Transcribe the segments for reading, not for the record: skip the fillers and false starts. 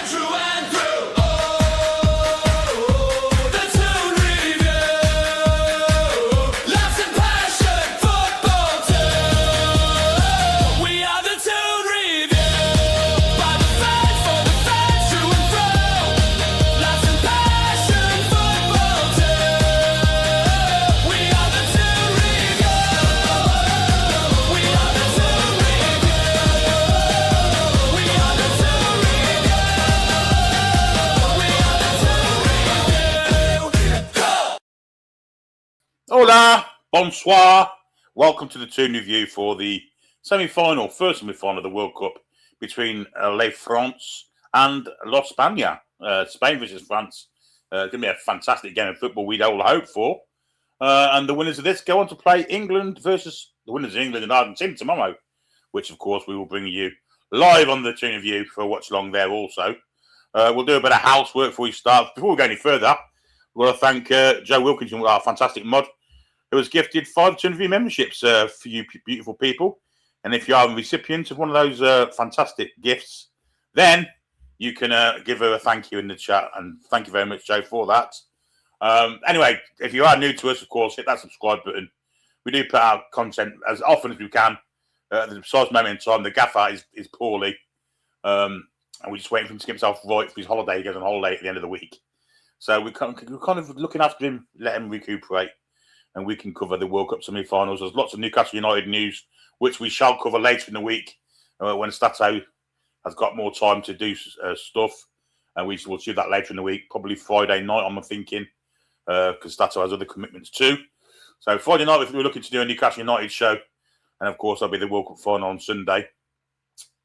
True and through. Oh, the Toon review. Laughs and passion, football too. We are the Toon review. By the fans, for the fans, true and through. Laughs and passion, football too. We are the Toon review. We are the Toon review. We are the Toon review. We are the Toon review. Go! Hola, bonsoir. Welcome to the Toon review for the semi-final, first semi-final of the World Cup between Les France and Los España. Spain versus France. It's going to be a fantastic game of football we'd all hope for. And the winners of this go on to play England versus the winners of England and Argentina tomorrow, which, of course, we will bring you live on the Toon review for a watch along there also. We'll do a bit of housework before we start. Before we go any further, we want to thank Joe Wilkinson, our fantastic mod, who has gifted 5 Toon review memberships for you beautiful people. And if you are a recipient of one of those fantastic gifts, then you can give her a thank you in the chat. And thank you very much, Joe, for that. Anyway, if you are new to us, of course, hit that subscribe button. We do put out content as often as we can. At the precise moment in time, the gaffer is poorly. And we're just waiting for him to get himself right for his holiday. He goes on holiday at the end of the week. So we're kind of looking after him, let him recuperate. And we can cover the World Cup semi-finals. There's lots of Newcastle United news, which we shall cover later in the week when Stato has got more time to do stuff. And we will do that later in the week, probably Friday night, I'm thinking, because Stato has other commitments too. So Friday night, we're looking to do a Newcastle United show. And, of course, there'll be the World Cup final on Sunday.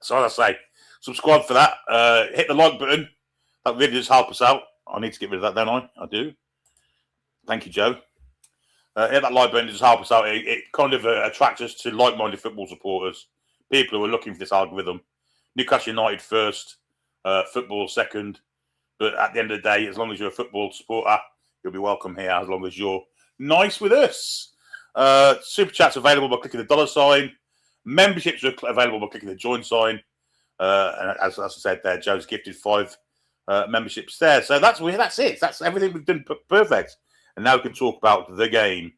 So, as I say, subscribe for that. Hit the like button. That really does help us out. I need to get rid of that, don't I? I do. Thank you, Joe. Hit that like button to just help us out. It kind of attracts us to like-minded football supporters, people who are looking for this algorithm. Newcastle United first, football second. But at the end of the day, as long as you're a football supporter, you'll be welcome here as long as you're nice with us. Super Chat's available by clicking the dollar sign. Memberships are available by clicking the join sign. And as I said there, Joe's gifted 5 memberships there. So that's it. That's everything we've done perfect. And now we can talk about the game.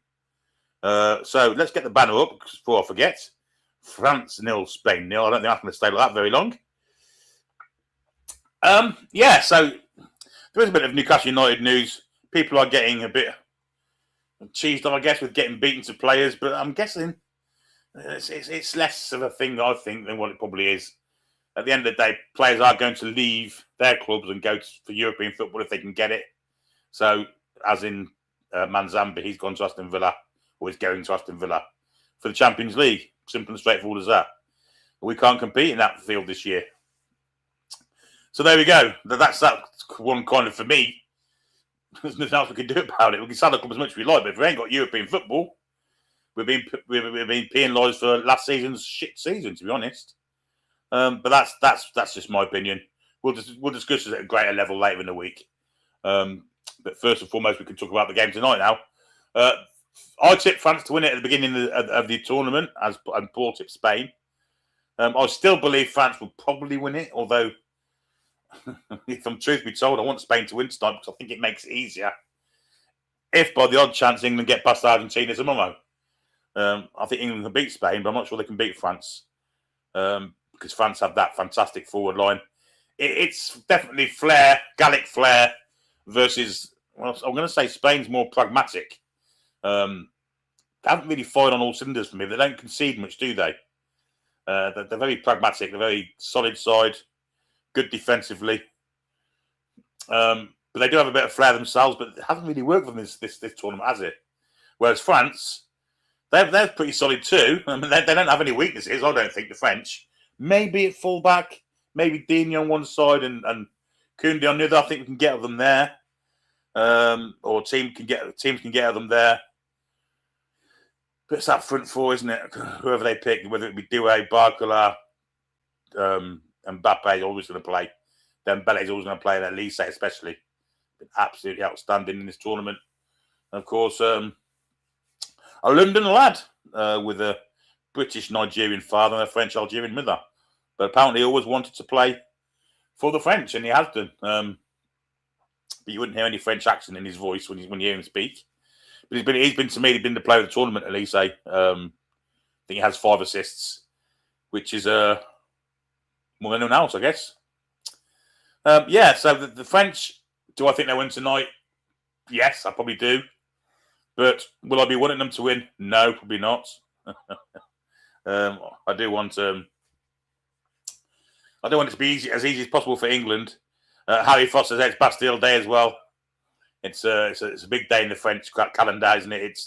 So let's get the banner up before I forget. France 0, Spain 0. I don't think I'm going to stay like that very long. Yeah, so there is a bit of Newcastle United news. People are getting a bit cheesed off, I guess, with getting beaten to players. But I'm guessing it's less of a thing, I think, than what it probably is. At the end of the day, players are going to leave their clubs and go for European football if they can get it. So, as in Manzambi, he's gone to Aston Villa, or he's going to Aston Villa for the Champions League. Simple and straightforward as that. We can't compete in that field this year. So there we go. That's that one kind of for me. There's nothing else we can do about it. We can sell the club as much as we like, but if we ain't got European football, we've been penalised for last season's shit season, to be honest. But that's just my opinion. We'll discuss it at a greater level later in the week. But first and foremost, we can talk about the game tonight now. I tipped France to win it at the beginning of the tournament, and Paul tipped Spain. I still believe France will probably win it, although, if I'm truth be told, I want Spain to win tonight because I think it makes it easier. If by the odd chance England get past Argentina tomorrow. I think England can beat Spain, but I'm not sure they can beat France. Because France have that fantastic forward line. It's definitely Gallic flair versus, well, I'm going to say Spain's more pragmatic. They haven't really fired on all cylinders for me. They don't concede much, do they? They're very pragmatic. They're very solid side, good defensively. But they do have a bit of flair themselves, but it hasn't really worked for them this tournament, has it? Whereas France, they're pretty solid too. I mean, they don't have any weaknesses, I don't think, the French. Maybe at fullback, maybe Digne on one side and Koundé on the other. I think we can get at them there. Or teams can get at them there. But it's that front four, isn't it? Whoever they pick, whether it be Doué, Barcola, Mbappe is always going to play. Dembele is always going to play, and Elise especially. Been absolutely outstanding in this tournament. And of course, a London lad with a British Nigerian father and a French Algerian mother. But apparently he always wanted to play for the French, and he has done. But you wouldn't hear any French accent in his voice when you hear him speak. But he's been to me. He's been the player of the tournament at least. I think he has 5 assists, which is more than anyone else, I guess. So the French. Do I think they win tonight? Yes, I probably do. But will I be wanting them to win? No, probably not. I do want it to be as easy as possible for England. Harry Foster says it's Bastille Day as well. It's a big day in the French calendar, isn't it?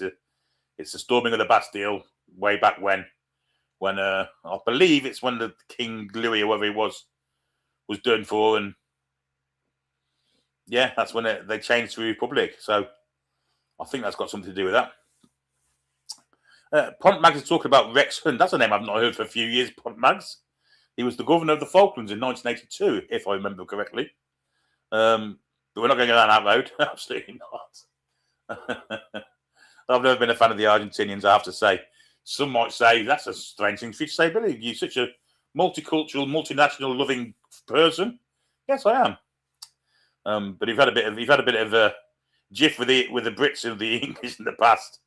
It's the storming of the Bastille way back when I believe it's when the King Louis or whatever he was done for, and yeah, that's when they changed to a republic. So I think that's got something to do with that. Pont Mags is talking about Rex Hunt. That's a name I've not heard for a few years, Pont Mags. He was the governor of the Falklands in 1982, if I remember correctly. But we're not going down that road. Absolutely not. I've never been a fan of the Argentinians, I have to say. Some might say, that's a strange thing for you to say, Billy. You're such a multicultural, multinational loving person. Yes, I am. But you've had a bit of a jiff with the Brits and the English in the past.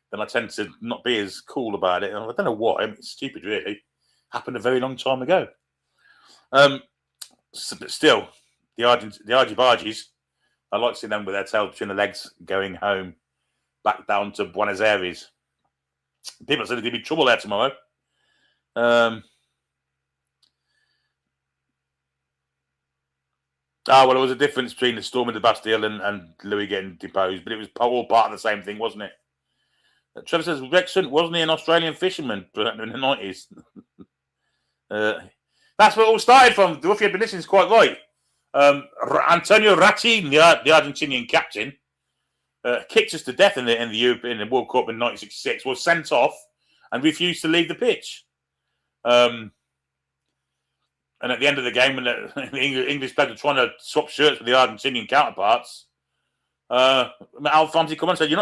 Then I tend to not be as cool about it. I don't know why. It's stupid, really. Happened a very long time ago. But still, the Argy-Bargies, I like seeing them with their tails between the legs going home, back down to Buenos Aires. People said there's going to be trouble there tomorrow. Well, there was a difference between the storm of the Bastille and Louis getting deposed, but it was all part of the same thing, wasn't it? Trevor says, Rex Hunt, wasn't he an Australian fisherman in the 90s? That's where it all started from. The Ruffy Admonition is quite right. Antonio Ratin, the Argentinian captain, kicked us to death in the World Cup in 1966, was sent off and refused to leave the pitch. And at the end of the game, when the English players were trying to swap shirts with the Argentinian counterparts, Alfonso come on and said, "You're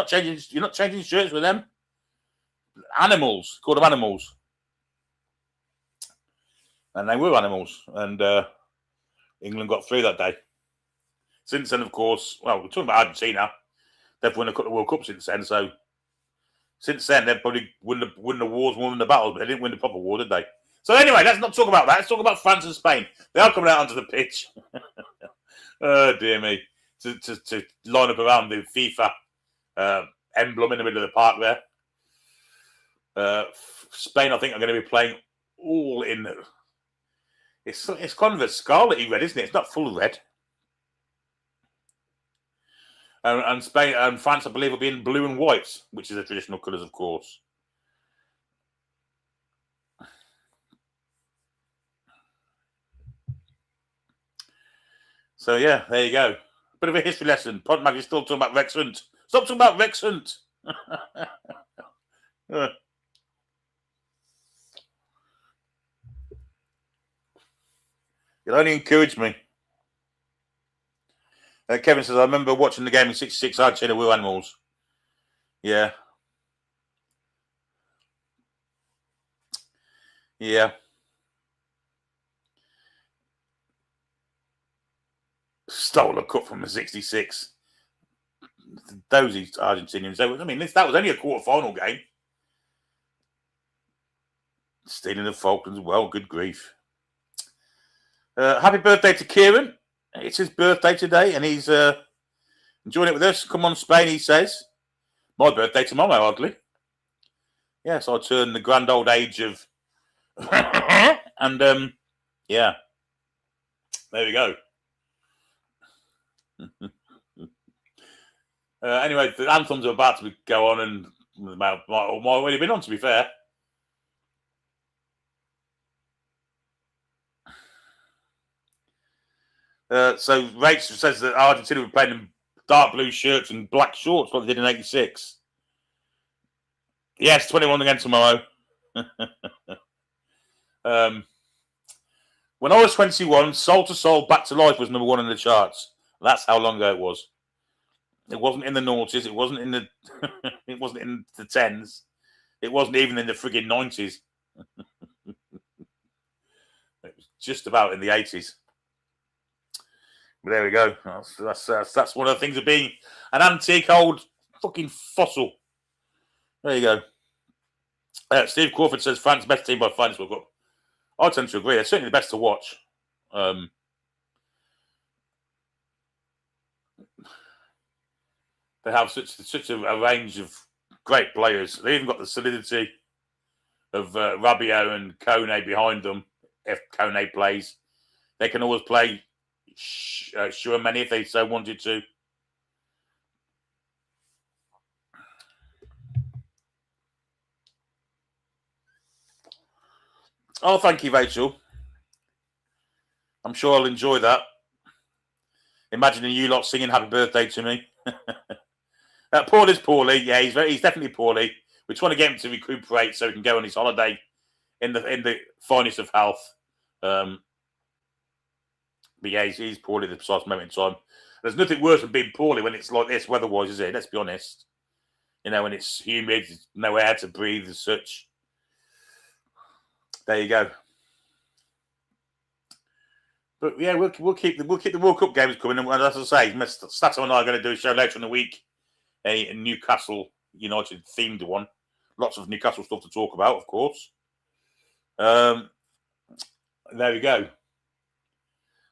not changing shirts with them. Animals, called them animals." And they were animals. And England got through that day. Since then, of course, well, we're talking about Argentina. They've won a couple of World Cups since then. So since then, they've probably won the wars more than the battles, but they didn't win the proper war, did they? So anyway, let's not talk about that. Let's talk about France and Spain. They are coming out onto the pitch. Oh, dear me. To line up around the FIFA emblem in the middle of the park there. Spain, I think, are going to be playing all in. It's kind of a scarlety red, isn't it? It's not full red. And Spain and France, I believe, will be in blue and white, which is the traditional colours, of course. So yeah, there you go. Bit of a history lesson. Podmag is still talking about Rex Hunt. Stop talking about Rex Hunt. You'll only encourage me. Kevin says, I remember watching the game in 66. Argentina were animals. Yeah. Yeah. Stole a cup from the 66. Those Argentinians. That was only a quarter-final game. Stealing the Falklands. Well, good grief. Happy birthday to Kieran. It's his birthday today, and he's enjoying it with us. Come on, Spain, he says. My birthday tomorrow, oddly. Yes, I turn the grand old age of... and, yeah. There we go. Anyway, the anthems are about to go on, and might already been on, to be fair. So Rachel says that Argentina were playing in dark blue shirts and black shorts, like they did in 86. Yes, 21 again tomorrow. When I was 21, Soul to Soul, Back to Life was number 1 in the charts. That's how long ago it was. It wasn't in the noughties. It wasn't in the. It wasn't in the 10s. It wasn't even in the frigging 90s. It was just about in the 80s. There we go. That's one of the things of being an antique old fucking fossil. There you go. Steve Crawford says France best team by finals World Cup. I tend to agree. They're certainly the best to watch. They have such a range of great players. They even got the solidity of Rabiot and Kone behind them. If Kone plays, they can always play Chouameni if they so wanted to. Oh, thank you, Rachel. I'm sure I'll enjoy that. Imagining you lot singing "Happy Birthday" to me. Paul is poorly. Yeah, he's definitely poorly. We're trying to get him to recuperate so he can go on his holiday in the finest of health. But yeah, he's poorly at the precise moment in time. There's nothing worse than being poorly when it's like this weather-wise, is it? Let's be honest. You know, when it's humid, there's no air to breathe as such. There you go. But yeah, we'll keep the World Cup games coming. And as I say, Stato and I are going to do a show later in the week, a Newcastle United themed one. Lots of Newcastle stuff to talk about, of course. There we go.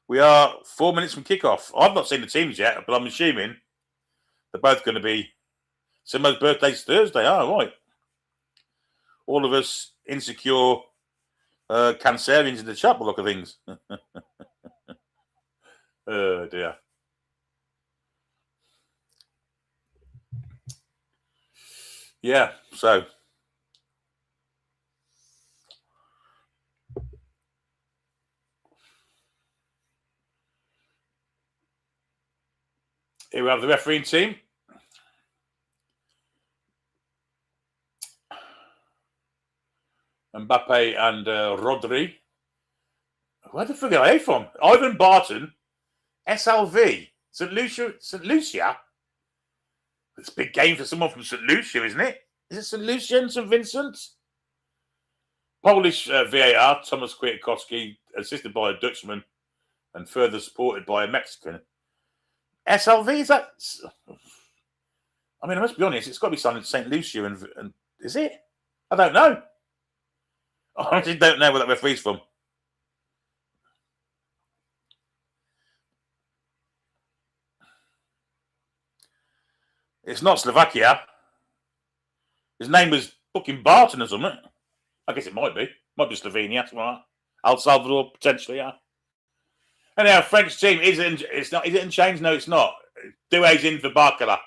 We are 4 minutes from kickoff. I've not seen the teams yet, but I'm assuming they're both going to be Simo's birthday's Thursday. Oh, right. All of us insecure Cancerians in the chat, by look of things. Oh, dear. Yeah, so. Here we have the refereeing team. Mbappe and Rodri. Where the fuck are they from? Ivan Barton, SLV, St. Lucia. It's a big game for someone from St. Lucia, isn't it? Is it St. Lucia and St. Vincent? Polish VAR, Thomas Kwiatkowski, assisted by a Dutchman and further supported by a Mexican. SLV, is that? I mean, I must be honest, it's got to be signed in St. Lucia, and is it? I don't know. I honestly don't know where that referee's from. It's not Slovakia. His name was fucking Barton or something. I guess it might be. Might be Slovenia, something like that. El Salvador, potentially, yeah. Anyhow, French team, is it in change? No, it's not. Doué's in for Barcola.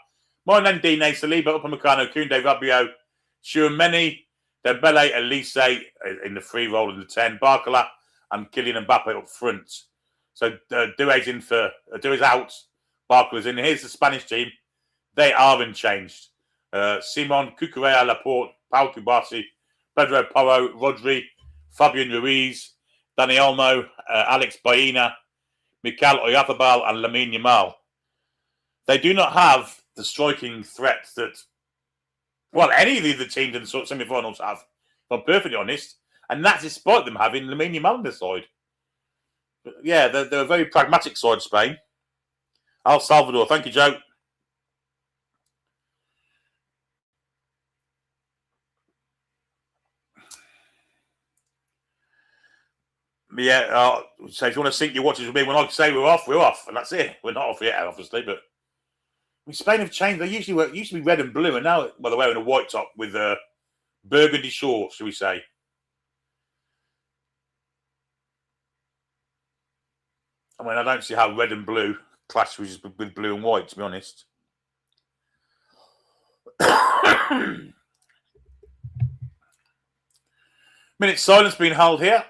Moinandine, Saliba, Upamecano, Koundé, Rabiot, Chouameni, Dembele, Elise in the free role in the 10, Barcola and Kylian Mbappe up front. So Doué's in for Doué's out, Barcola's in. Here's the Spanish team. They are unchanged. Simon, Cucurella, Laporte, Pau Kubasi, Pedro Porro, Rodri, Fabian Ruiz, Dani Olmo, Alex Baena, Mikel Oyarzabal and Lamine Yamal. They do not have the striking threat that, well, any of the teams in the semi-finals have, if I'm perfectly honest. And that's despite them having Lamine Yamal on their side. But yeah, they're a very pragmatic side, Spain. El Salvador. Thank you, Joe. Yeah, so if you want to sync your watches with me, when I say we're off, and that's it. We're not off yet, obviously, but I mean, Spain have changed. They used to be red and blue, and now, well, they're wearing a white top with burgundy shorts, shall we say? I mean, I don't see how red and blue clashes with blue and white, to be honest. Minute silence being held here.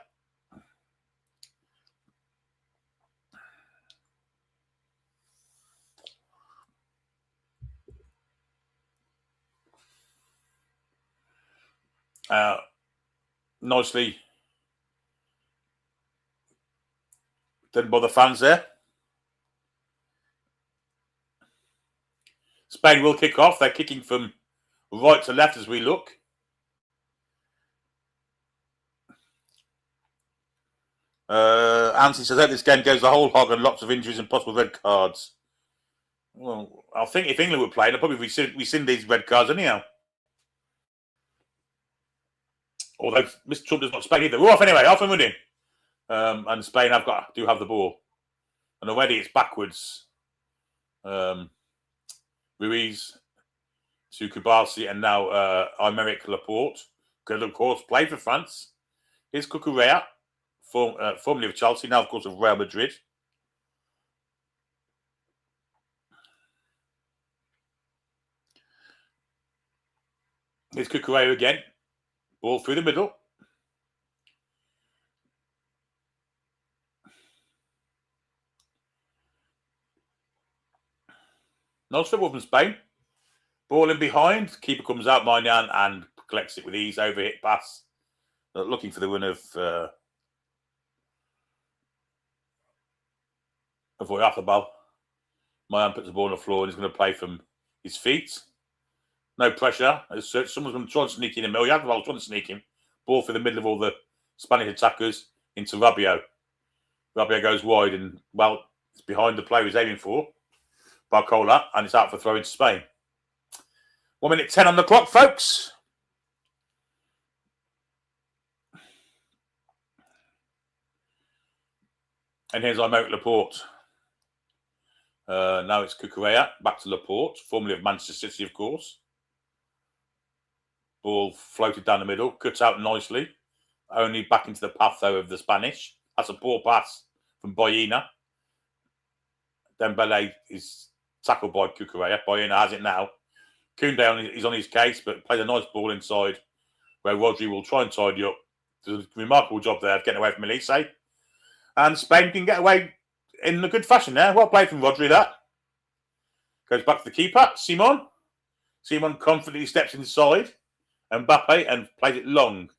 Nicely done by the fans there. Spain will kick off. They're kicking from right to left as we look. Anthony says, I hope this game goes the whole hog and lots of injuries and possible red cards. Well, I think if England were playing, they'll probably rescind these red cards anyhow. Although Mr. Trump does not Spain either. We're off anyway, off and running. And Spain do have the ball. And already it's backwards. Ruiz to Kubasi and now Aymeric Laporte. Could, of course, play for France. Here's Cucurella, formerly of Chelsea, now, of course, of Real Madrid. Here's Cucurella again. Ball through the middle. Nice football from Spain. Ball in behind. Keeper comes out, Maignan, and collects it with ease. Overhit pass. Looking for the win of Oyarzábal. Maignan puts the ball on the floor and he's going to play from his feet. No pressure. As such, someone's going to try and sneak in. Oyarzábal's trying to sneak him. Ball through the middle of all the Spanish attackers into Rabiot. Rabiot goes wide and, well, it's behind the player he's aiming for. Barcola, and it's out for throw into Spain. 1 minute 10 on the clock, folks. And here's Aymeric Laporte. Now it's Cucurella, back to Laporte, formerly of Manchester City, of course. Ball floated down the middle, cuts out nicely. Only back into the path, though, of the Spanish. That's a poor pass from Boyina. Dembele is tackled by Cucurella. Boyina has it now. Koundé is on his case, but plays a nice ball inside where Rodri will try and tidy up. Does a remarkable job there of getting away from Elise. And Spain can get away in a good fashion there. Well played from Rodri, that. Goes back to the keeper, Simon. Simon confidently steps inside. Mbappe and plays it long.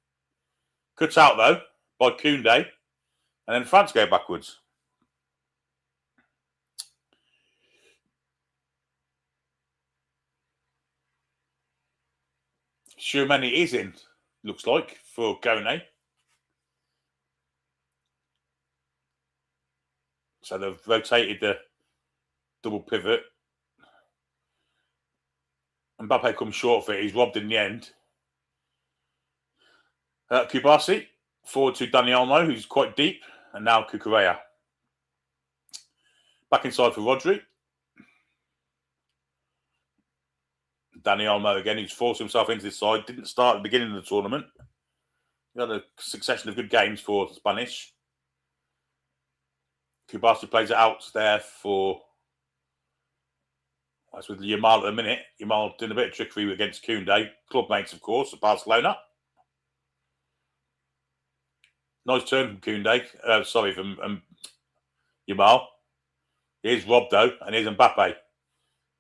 Cuts out, though, by Koundé. And then France go backwards. Tchouameni is in, looks like, for Gone. So they've rotated the double pivot. Mbappe comes short for it. He's robbed in the end. Kubasi, forward to Dani Olmo, who's quite deep. And now Cucurella. Back inside for Rodri. Dani Olmo again, who's forced himself into this side. Didn't start at the beginning of the tournament. He had a succession of good games for the Spanish. Kubasi plays it out there for... That's with Yamal at the minute. Yamal doing a bit of trickery against Koundé. Club mates, of course, at Barcelona. Nice turn from Koundé. From Yamal. Here's Rob, though, and here's Mbappe.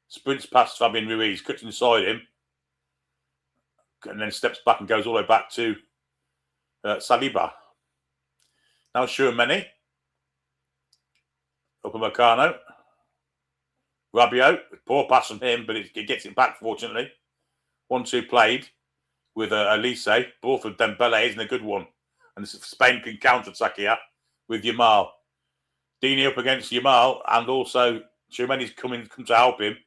Sprints past Fabian Ruiz, cuts inside him, and then steps back and goes all the way back to Saliba. Now Tchouameni. Upamecano. Rabiot. Poor pass from him, but it gets it back, fortunately. 1-2 played with Elise. Ball for Dembele isn't a good one. And Spain can counter-attack here with Yamal. Dini up against Yamal, and also Tchouameni's come to help him.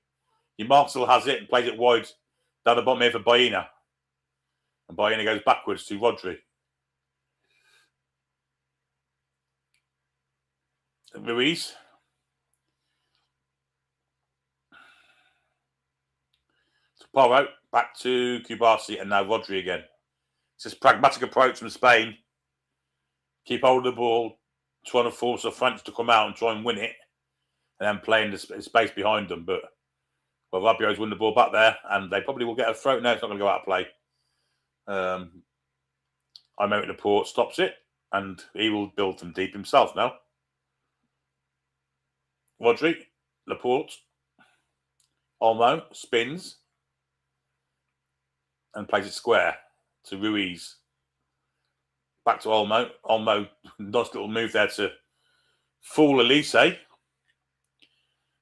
Yamal still has it and plays it wide down the bottom here for Boyina. And Boyina goes backwards to Rodri. Ruiz. Porro, back to Kubasi, and now Rodri again. It's this pragmatic approach from Spain. Keep hold of the ball, trying to force the French to come out and try and win it, and then play in the space behind them. But, well, Rabiot's won the ball back there, and they probably will get a throw. No, it's not going to go out of play. Aymeric Laporte stops it, and he will build from deep himself now. Rodri, Laporte, Olmo spins and plays it square to Ruiz. Back to Olmo. Olmo, nice little move there to fool Elise.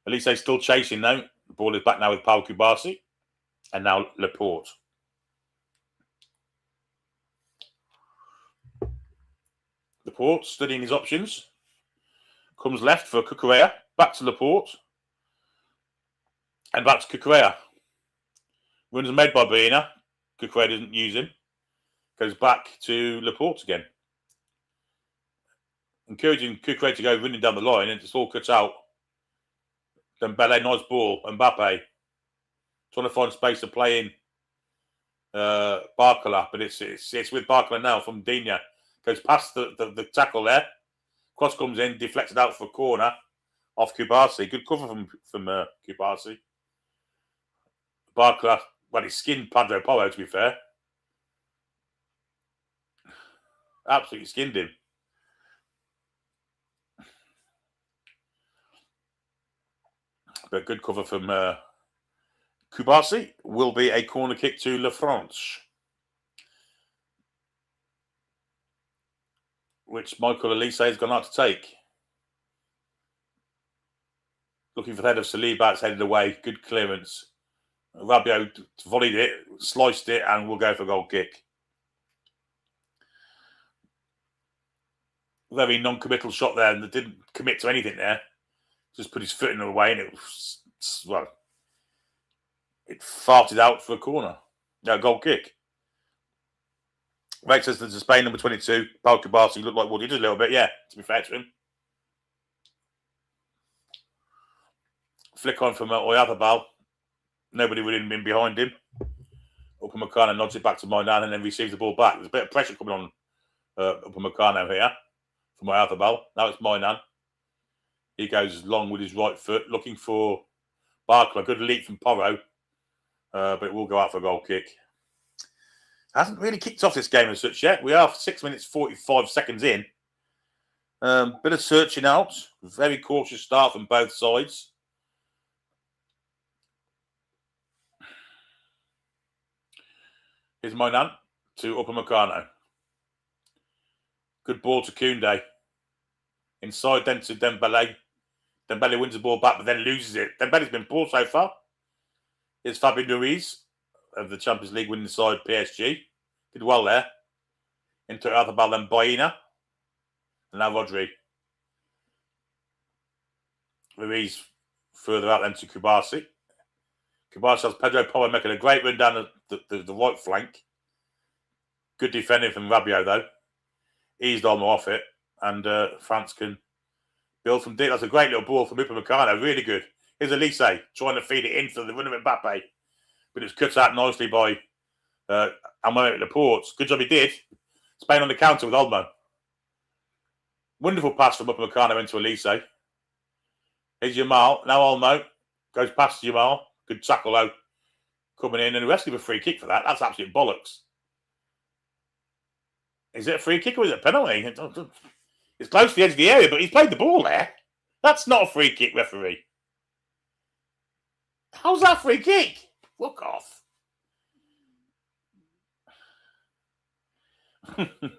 Elise still chasing though. The ball is back now with Paul Kubasi. And now Laporte. Laporte, studying his options. Comes left for Cucurella. Back to Laporte. And back to Cucurella. Runs made by Baena. Cucurella doesn't use him. Goes back to Laporte again. Encouraging Cucurella to go running down the line, and it's all cut out. Dembele, nice ball. Mbappe trying to find space to play in Barcola, but it's with Barcola now from Digne. Goes past the tackle there. Cross comes in, deflected out for a corner off Kubasi. Good cover from Kubasi. Barcola, well, he skinned Pedro Porro, to be fair. Absolutely skinned him. But good cover from Kubasi. Will be a corner kick to La France, which Michael Elise has gone out to take. Looking for the head of Saliba. It's headed away. Good clearance. Rabiot volleyed it, sliced it, and will go for a goal kick. Very non-committal shot there, and they didn't commit to anything there. Just put his foot in the way, and it farted out for a corner. No, goal kick. Right, says to Spain, number 22, Paul Kubasi looked like what he did a little bit, yeah, to be fair to him. Flick on from Oyarzabal. Nobody would have been behind him. Upamecano nods it back to Moynan and then receives the ball back. There's a bit of pressure coming on Upamecano here from Oyarzabal. Now it's Moynan. He goes long with his right foot, looking for Barcola. Good leap from Porro, but it will go out for a goal kick. Hasn't really kicked off this game as such yet. We are 6 minutes 45 seconds in. Bit of searching out. Very cautious start from both sides. Here's Moynan to Upamecano. Good ball to Koundé. Inside then to Dembele. Dembele wins the ball back, but then loses it. Dembele's been poor so far. Here's Fabian Ruiz of the Champions League winning side PSG. Did well there. Into Oyarzabal, then Baena. And now Rodri. Ruiz further out then to Kubasi. Kubasi has Pedro Porro making a great run down the right flank. Good defending from Rabiot though. Eased on off it. And France can build from deep. That's a great little ball from Upamecano. Really good. Here's Elise trying to feed it in for the run of Mbappe. But it's cut out nicely by Aymeric Laporte. Good job he did. Spain on the counter with Olmo. Wonderful pass from Upamecano into Elise. Here's Jamal. Now Olmo goes past Jamal. Good tackle though. Coming in and the rest of a free kick for that. That's absolute bollocks. Is it a free kick or is it a penalty? It's close to the edge of the area, but he's played the ball there. That's not a free kick, referee. How's that free kick? Fuck off.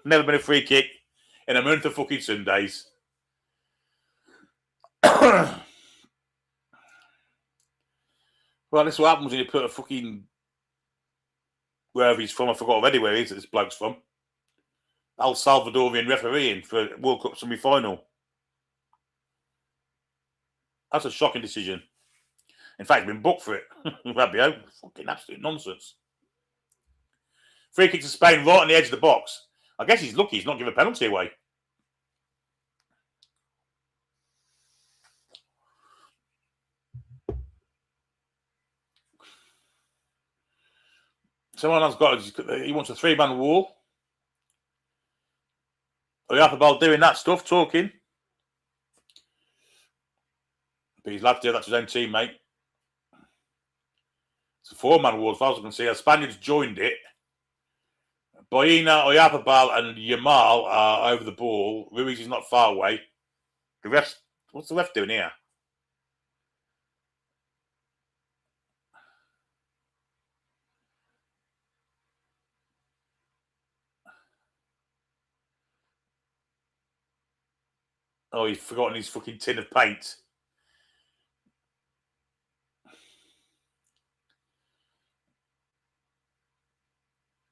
Never been a free kick in a month of fucking Sundays. Well, this is what happens when you put a fucking... Wherever he's from, I forgot already where he is, this bloke's from. El Salvadorian referee in for World Cup semi-final. That's a shocking decision. In fact, he's been booked for it. Rabiot, fucking absolute nonsense. Free kick to Spain right on the edge of the box. I guess he's lucky he's not given a penalty away. Someone else he wants a three-man wall. Oyarzabal doing that stuff, talking. But he's allowed to do that to his own teammate. It's a four-man wall as far as I can see. The Spaniards joined it. Baena, Oyarzabal and Yamal are over the ball. Ruiz is not far away. The ref, what's the ref doing here? Oh, he's forgotten his fucking tin of paint.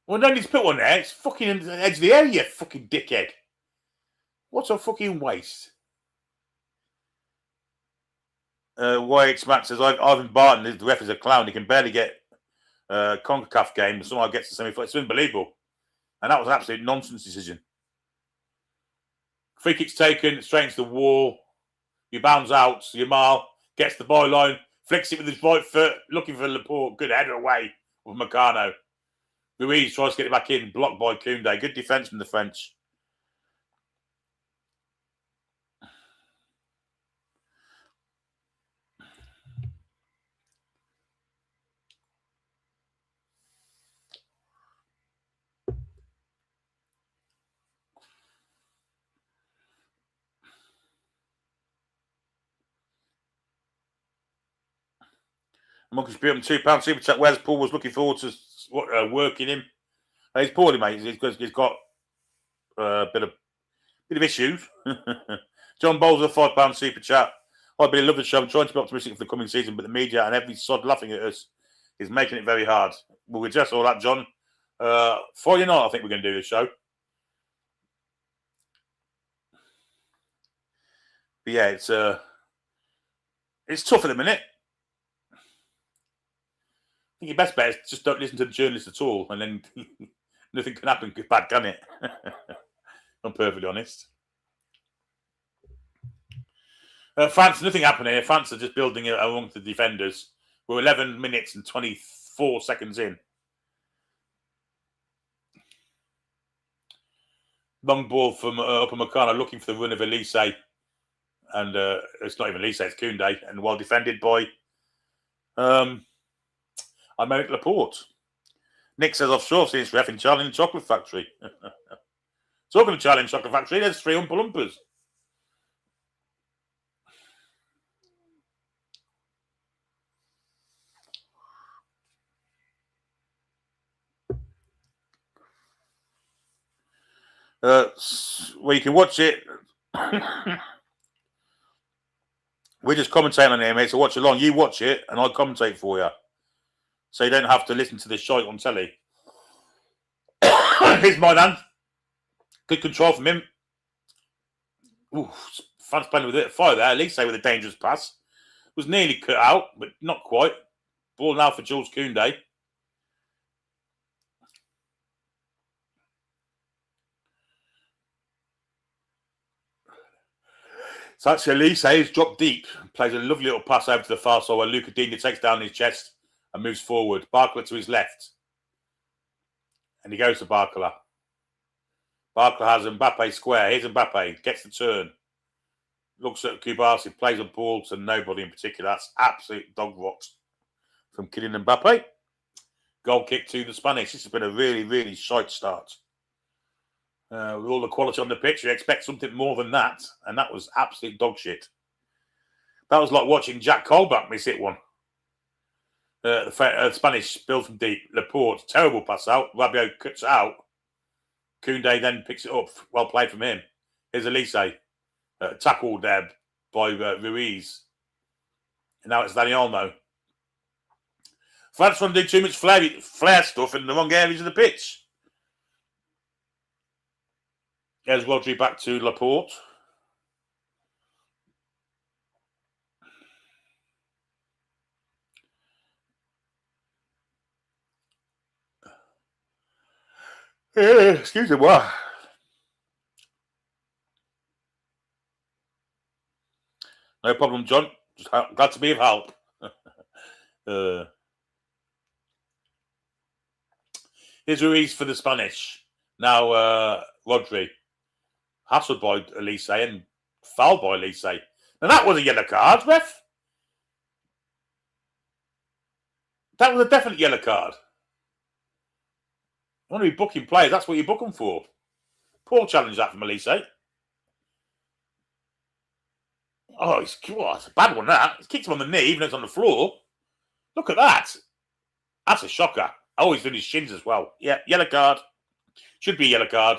Well, no need to put one there. It's fucking in the edge of the area, you fucking dickhead. What a fucking waste. YH Max says, Ivan Barton, the ref is a clown. He can barely get CONCACAF game. Somehow gets the semi-final. It's unbelievable. And that was an absolute nonsense decision. Free kick's taken, straight into the wall. You bounce out. Yamal gets the byline, flicks it with his right foot, looking for Laporte. Good header away with Meccano. Ruiz tries to get it back in, blocked by Koundé. Good defence from the French. Monkey's beat him £2 super chat. Wes Paul was looking forward to working him. He's poorly, mate. He's got a bit of issues. John Bowles with a £5 super chat. I really love the show. I'm trying to be optimistic for the coming season, but the media and every sod laughing at us is making it very hard. We'll address all that, John. Friday night, I think we're going to do this show. But yeah, it's tough at the minute. I think your best bet is just don't listen to the journalists at all, and then nothing can happen bad, can it? I'm perfectly honest. France, nothing happened here. France are just building it among the defenders. We're 11 minutes and 24 seconds in. Long ball from Upamecano looking for the run of Elise. And it's not even Elise, it's Koundé. And well defended by Aymeric Laporte. Nick says, offshore since ref in Charlie and Chocolate Factory. Talking of Charlie and Chocolate Factory, there's 3 Oompa Loompas. Well, you can watch it. We're just commentating on it, mate, so watch along. You watch it, and I'll commentate for you. So you don't have to listen to this shite on telly. Here's my man. Good control from him. Ooh, France playing with it. Fire there. At least with a dangerous pass. Was nearly cut out, but not quite. Ball now for Jules Koundé. So actually, Elise has dropped deep. Plays a lovely little pass over to the far side where Luca Digne takes down his chest and moves forward. Barcola to his left. And he goes to Barcola. Barcola has Mbappe square. Here's Mbappe. Gets the turn. Looks at Kubasi. Plays a ball to nobody in particular. That's absolute dog rot from Kylian Mbappe. Goal kick to the Spanish. This has been a really, really shite start. With all the quality on the pitch, you expect something more than that. And that was absolute dog shit. That was like watching Jack Colback miss it one. The Spanish build from deep. Laporte, terrible pass out. Rabiot cuts it out. Koundé then picks it up. Well played from him. Here's Elise. Tackled there by Ruiz. And now it's Dani Olmo. France want to do too much flair stuff in the wrong areas of the pitch. There's Rodri back to Laporte. Excuse me, what? No problem, John. Just glad to be of help. Here's Ruiz for the Spanish. Now, Rodri. Hassled by Elise and fouled by Elise. Now, that was a yellow card, ref. That was a definite yellow card. You want to be booking players, that's what you book them for. Poor challenge that from Elise. Oh, it's a bad one, that. He's kicked him on the knee, even though it's on the floor. Look at that. That's a shocker. Oh, he's doing his shins as well. Yeah, yellow card. Should be a yellow card.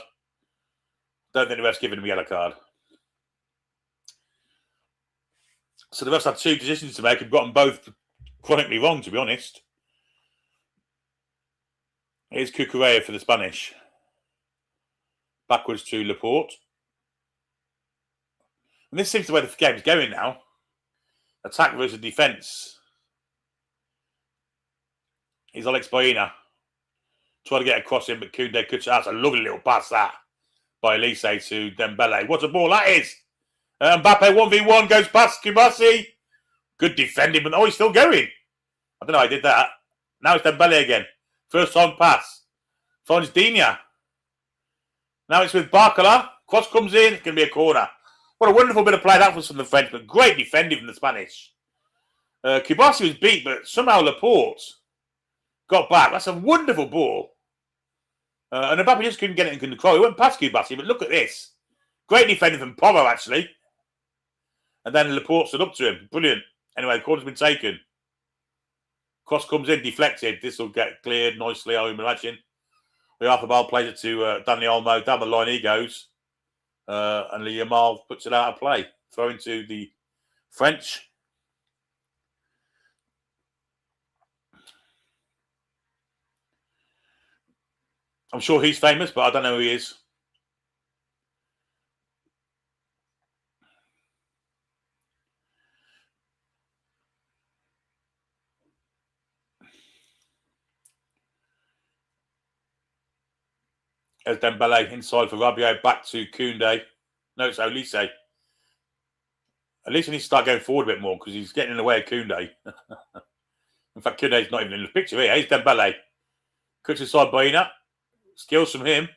Don't think the ref's given him a yellow card. So the refs had 2 decisions to make and got them both chronically wrong, to be honest. Here's Cucurella for the Spanish. Backwards to Laporte. And this seems the way the game's going now. Attack versus defence. He's Alex Baena. Trying to get across him, but Koundé cuts it out. That's a lovely little pass, that, by Elise to Dembele. What a ball that is. Mbappe 1v1 goes past Kubasi. Good defending, but he's still going. I don't know how I did that. Now it's Dembele again. First time pass. Finds Digne. Now it's with Barcola. Cross comes in. It's going to be a corner. What a wonderful bit of play that was from the French, but great defending from the Spanish. Kubasi was beat, but somehow Laporte got back. That's a wonderful ball. And Mbappe just couldn't get it in control. He went past Kubasi, but look at this. Great defending from Porro, actually. And then Laporte stood up to him. Brilliant. Anyway, the corner's been taken. Cross comes in, deflected. This will get cleared nicely, I imagine. Oyarzabal plays it to Dani Olmo. Down the line he goes. And Yamal puts it out of play. Throw into the French. I'm sure he's famous, but I don't know who he is. There's Dembele inside for Rabiot, back to Koundé. No, it's Elise. Elise needs to start going forward a bit more because he's getting in the way of Koundé. In fact, Koundé's not even in the picture here. Here's Dembele. Cuts inside Baena. Skills from him.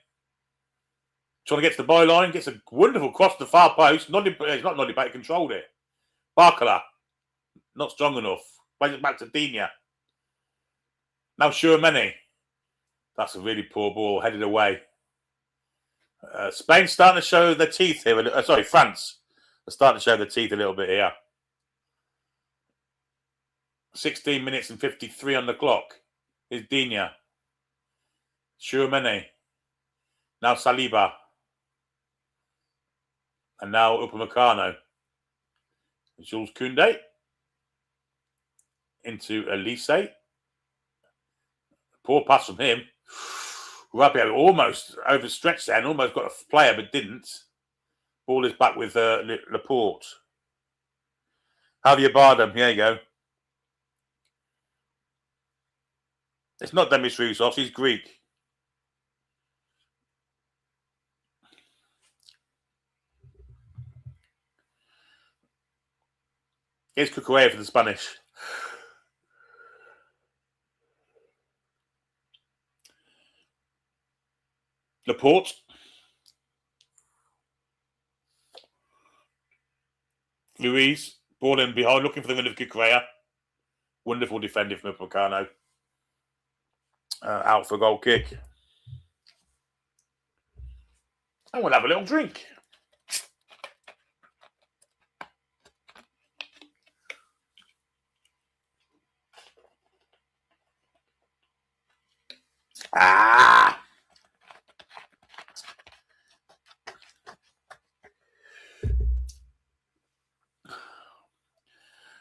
Trying to get to the byline. Gets a wonderful cross to the far post. He's not Noddy, he controlled it. Barcola. Not strong enough. Plays it back to Digne. Now Tchouameni. That's a really poor ball. Headed away. Spain starting to show their teeth here. France are starting to show their teeth a little bit here. 16 minutes and 53 on the clock. Here's Digne. Tchouameni. Now Saliba. And now Upamecano. Jules Koundé. Into Elise. Poor pass from him. Rabiot almost overstretched there and almost got a player, but didn't. Ball is back with Laporte. Javier Bardem, here you go. It's not Demis Roussos, he's Greek. Here's Cucurella for the Spanish. Laporte. Luis. Ball in behind, looking for the middle of Cucurella. Wonderful defending from Upamecano. Out for a goal kick. And we'll have a little drink.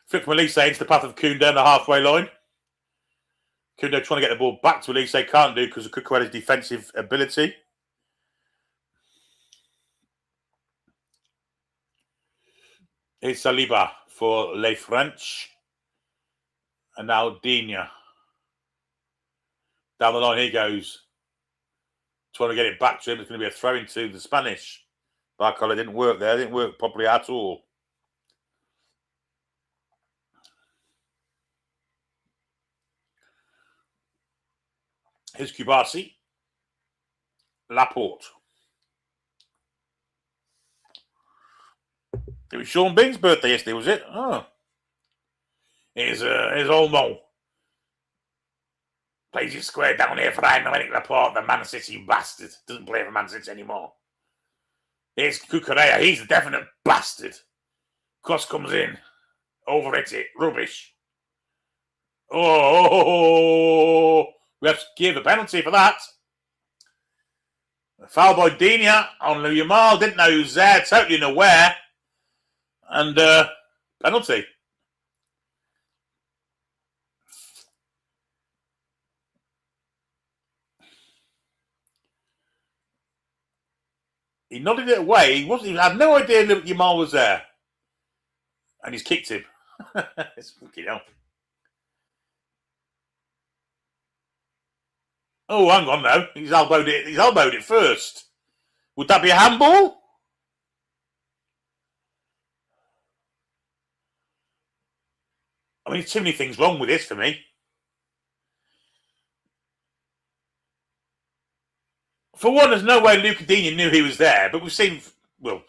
Flick from Elise into the path of Koundé on the halfway line. Koundé trying to get the ball back to Elise. Can't do because of Cucurella's defensive ability. Here's Saliba for Les French. And now Digne. Down the line he goes. Trying to get it back to him. It's going to be a throw into the Spanish. Barcola didn't work there. Didn't work properly at all. Here's Kubasi. Laporte. It was Sean Bing's birthday yesterday, was it? Oh. Here's Olmo. Plays it square down here for Aymeric Laporte, the Man City bastard. Doesn't play for Man City anymore. Here's Cucurella. He's a definite bastard. Cross comes in. Overhit it. Rubbish. Oh, we have to give a penalty for that. Foul by Digne on Yamal. Didn't know he was there. Totally unaware. And penalty. He nodded it away. He had no idea Yamal was there. And he's kicked him. It's fucking hell. Oh, hang on now. He's elbowed it first. Would that be a handball? I mean, too many things wrong with this for me. For one, there's no way Luca Digne knew he was there, but we've seen, well,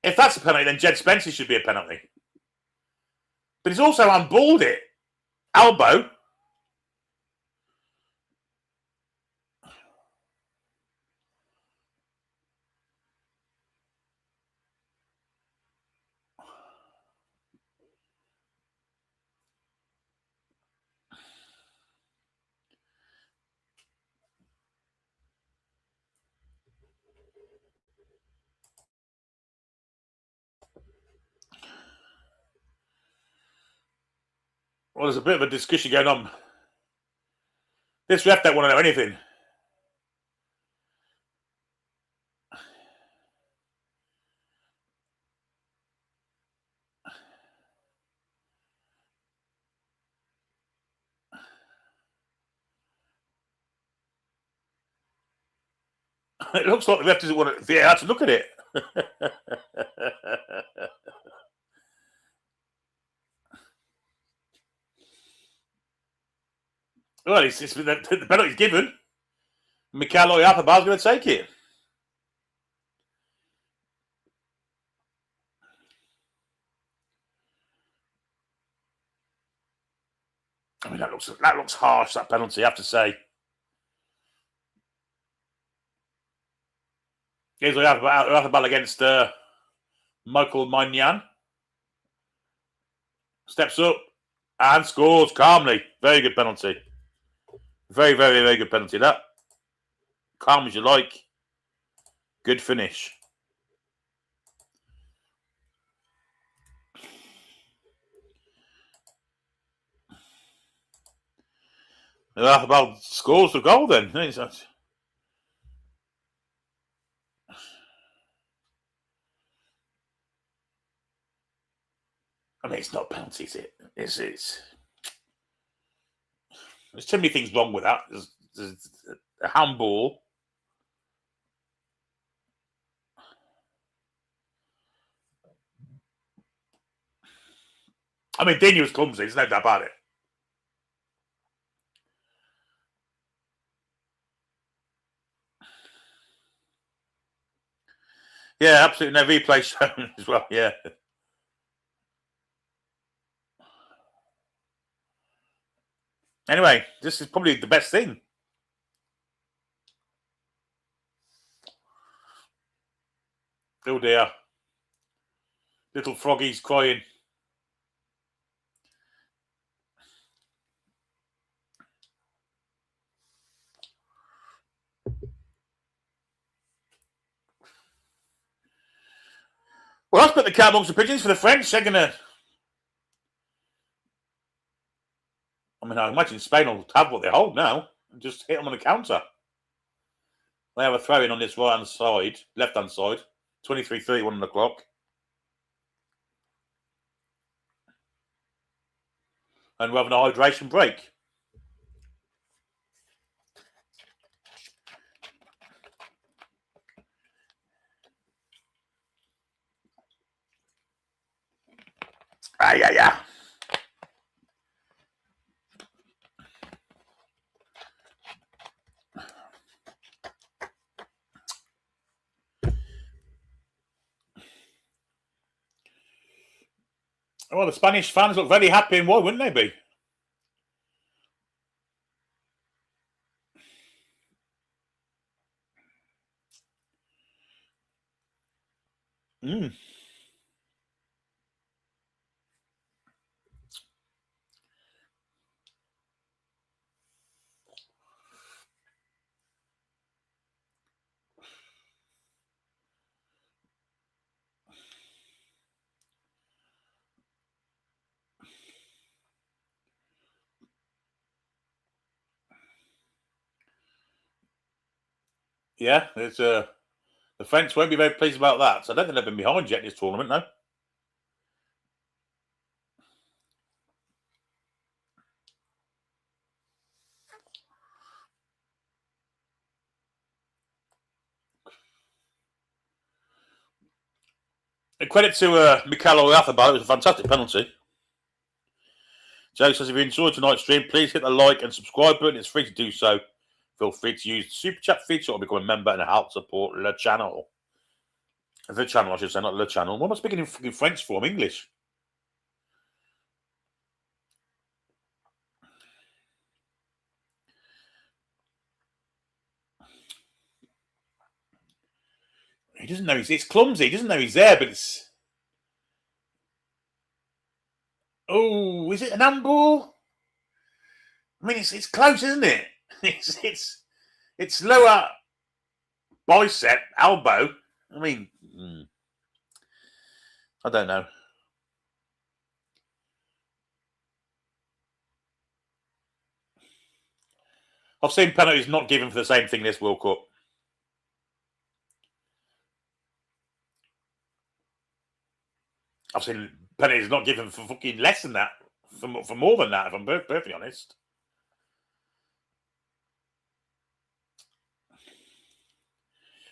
if that's a penalty, then Jed Spencer should be a penalty. But he's also handballed it. Elbow. Well, there's a bit of a discussion going on. This ref don't want to know anything. It looks like the ref doesn't want to look at it. Well, the penalty's given. Mikhail Oyarzabal's going to take it. I mean, that looks harsh, that penalty, I have to say. Here's Oyarzabal against Michael Magnan. Steps up and scores calmly. Very good penalty. Very, very, very good penalty, that. Calm as you like. Good finish. Oyarzabal scores the goal then. I mean, it's not a penalty, is it? There's too many things wrong with that. There's a handball. I mean, Digne was clumsy. There's no doubt about it. Yeah, absolutely no replay shown as well. Yeah. Anyway, this is probably the best thing. Oh dear. Little Froggy's crying. Well, that's put the cat amongst the pigeons for the French. They're going to... I mean, I imagine Spain will have what they hold now and just hit them on the counter. They have a throw-in on this right-hand side, left-hand side. 23:31 on the clock. And we're having a hydration break. Yeah. Well, the Spanish fans look very happy, and why wouldn't they be? Yeah, there's the French won't be very pleased about that. So I don't think they've been behind yet in this tournament, no. And credit to Mikel Oyarzabal. It was a fantastic penalty. Joe says, if you enjoyed tonight's stream, please hit the like and subscribe button. It's free to do so. Feel free to use the super chat feature or become a member and help support the channel. The channel, I should say, not the channel. What am I speaking in fucking French for? I'm English. He doesn't know it's clumsy. He doesn't know he's there, but it's. Oh, is it an handball? I mean, it's close, isn't it? It's lower bicep, elbow. I mean, I don't know. I've seen penalties not given for the same thing this World Cup. I've seen penalties not given for fucking less than that, for more than that, if I'm perfectly honest.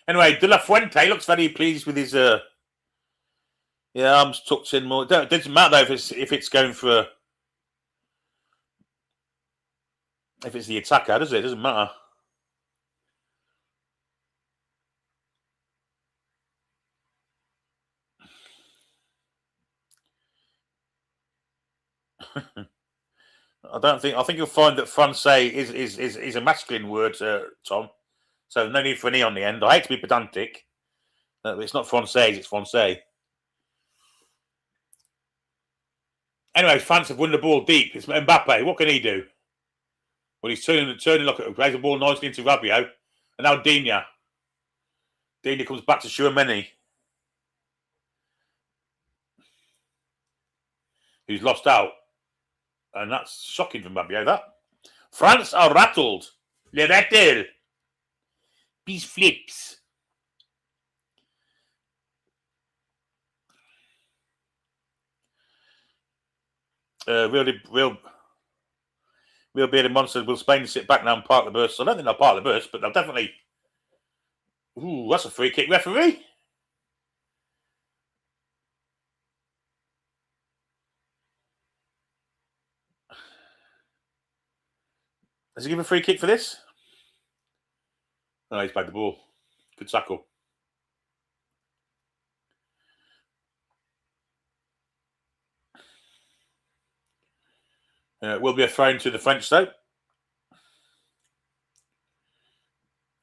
Anyway, De La Fuente looks very pleased with his arms tucked in more. It doesn't matter though if it's going for if it's the attacker, does it? It doesn't matter. I think you'll find that Francais is a masculine word, Tom. So no need for an E on the end. I hate to be pedantic. It's not Francais, it's Francais. Anyway, France have won the ball deep. It's Mbappe. What can he do? Well, he's turning, look at plays the ball nicely into Rabiot. And now Digne. Digne comes back to Chouameni, who's lost out. And that's shocking from Rabiot, that. France are rattled. Les rattle. Peace flips. Real bearded monsters. Will Spain sit back now and park the bus? I don't think they'll park the bus, but they'll definitely. Ooh, that's a free kick, referee. Does he give a free kick for this? No, he's played the ball. Good tackle. Will be a throw to the French, though.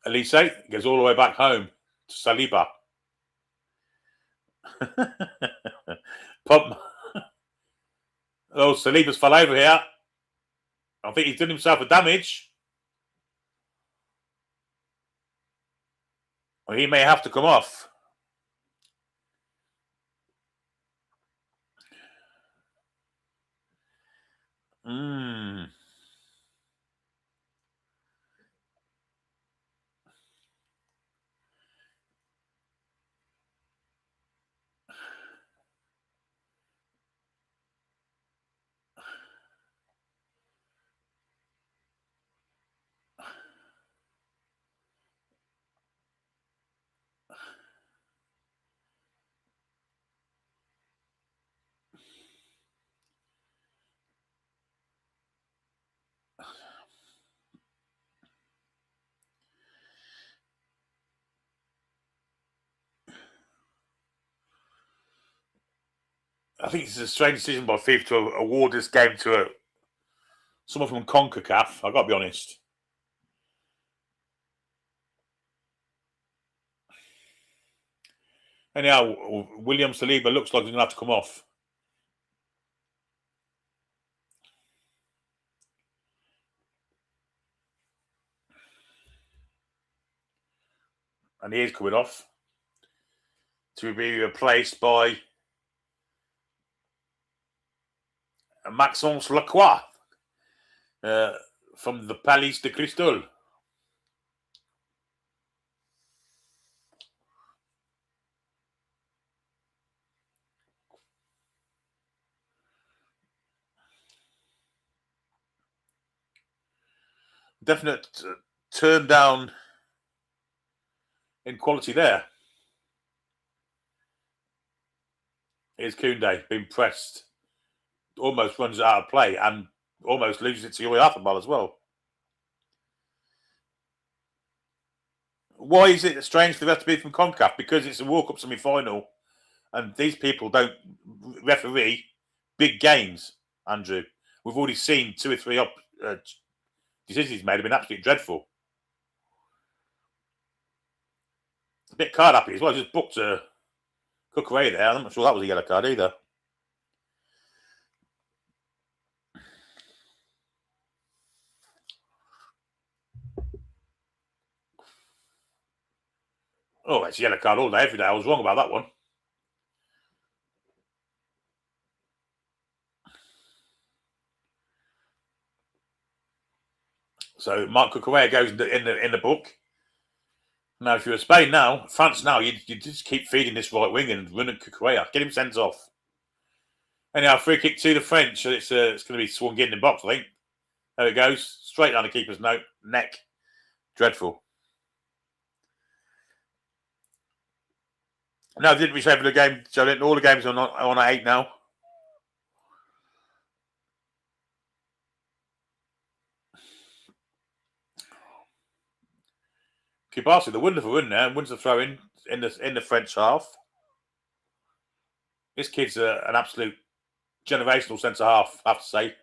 Elise goes all the way back home to Saliba. Pop. Oh, Saliba's fell over here. I think he's done himself a damage. Well, he may have to come off. I think it's a strange decision by FIFA to award this game to someone from CONCACAF. I've got to be honest. Anyhow, William Saliba looks like he's going to have to come off. And he is coming off to be replaced by Maxence Lacroix from the Palais de Cristal. definite turn down in quality there. Here's Koundé being pressed. Almost runs it out of play and almost loses it to Yuri Athabal as well. Why is it strange for the rest to be from CONCACAF? Because it's a World Cup semi-final and these people don't referee big games, Andrew. We've already seen 2 or 3 decisions he's made have been absolutely dreadful. A bit card happy as well. Just booked a Cucurella there. I'm not sure that was a yellow card either. Oh, it's a yellow card all day, every day. I was wrong about that one. So Mark Cucurella goes in the book. Now, if you're Spain now, France now, you just keep feeding this right wing and run at Cucurella. Get him sent off. Anyhow, free kick to the French. So it's going to be swung in the box, I think. There it goes. Straight down the keeper's neck. Dreadful. No, didn't we say for the game, Joe? All the games are on at 8 now. Kibasi, the wonderful run there, wins the throw in the French half. This kid's an absolute generational centre half, I have to say.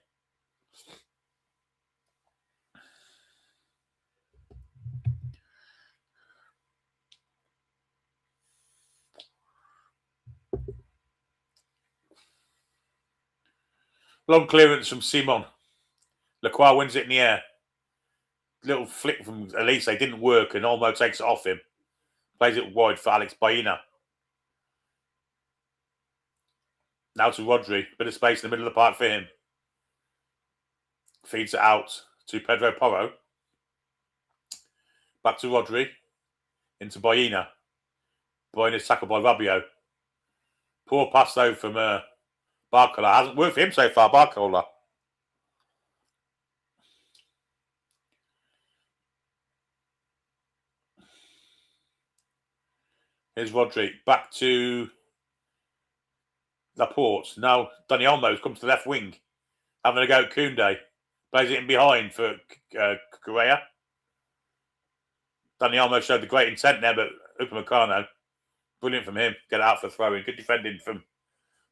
Long clearance from Simon. Lacroix wins it in the air. Little flick from Elise didn't work and Olmo takes it off him. Plays it wide for Alex Baena. Now to Rodri. Bit of space in the middle of the park for him. Feeds it out to Pedro Porro. Back to Rodri. Into Baena. Baena's tackled by Rabiot. Poor pass though from Barcola. Hasn't worked for him so far, Barcola. Here's Rodri. Back to Laporte. Now Dani Olmo's come to the left wing. Having a go at Koundé. Plays it in behind for Correa. Dani Olmo showed the great intent there, but Upamecano, brilliant from him. Get it out for the throw-in. Good defending from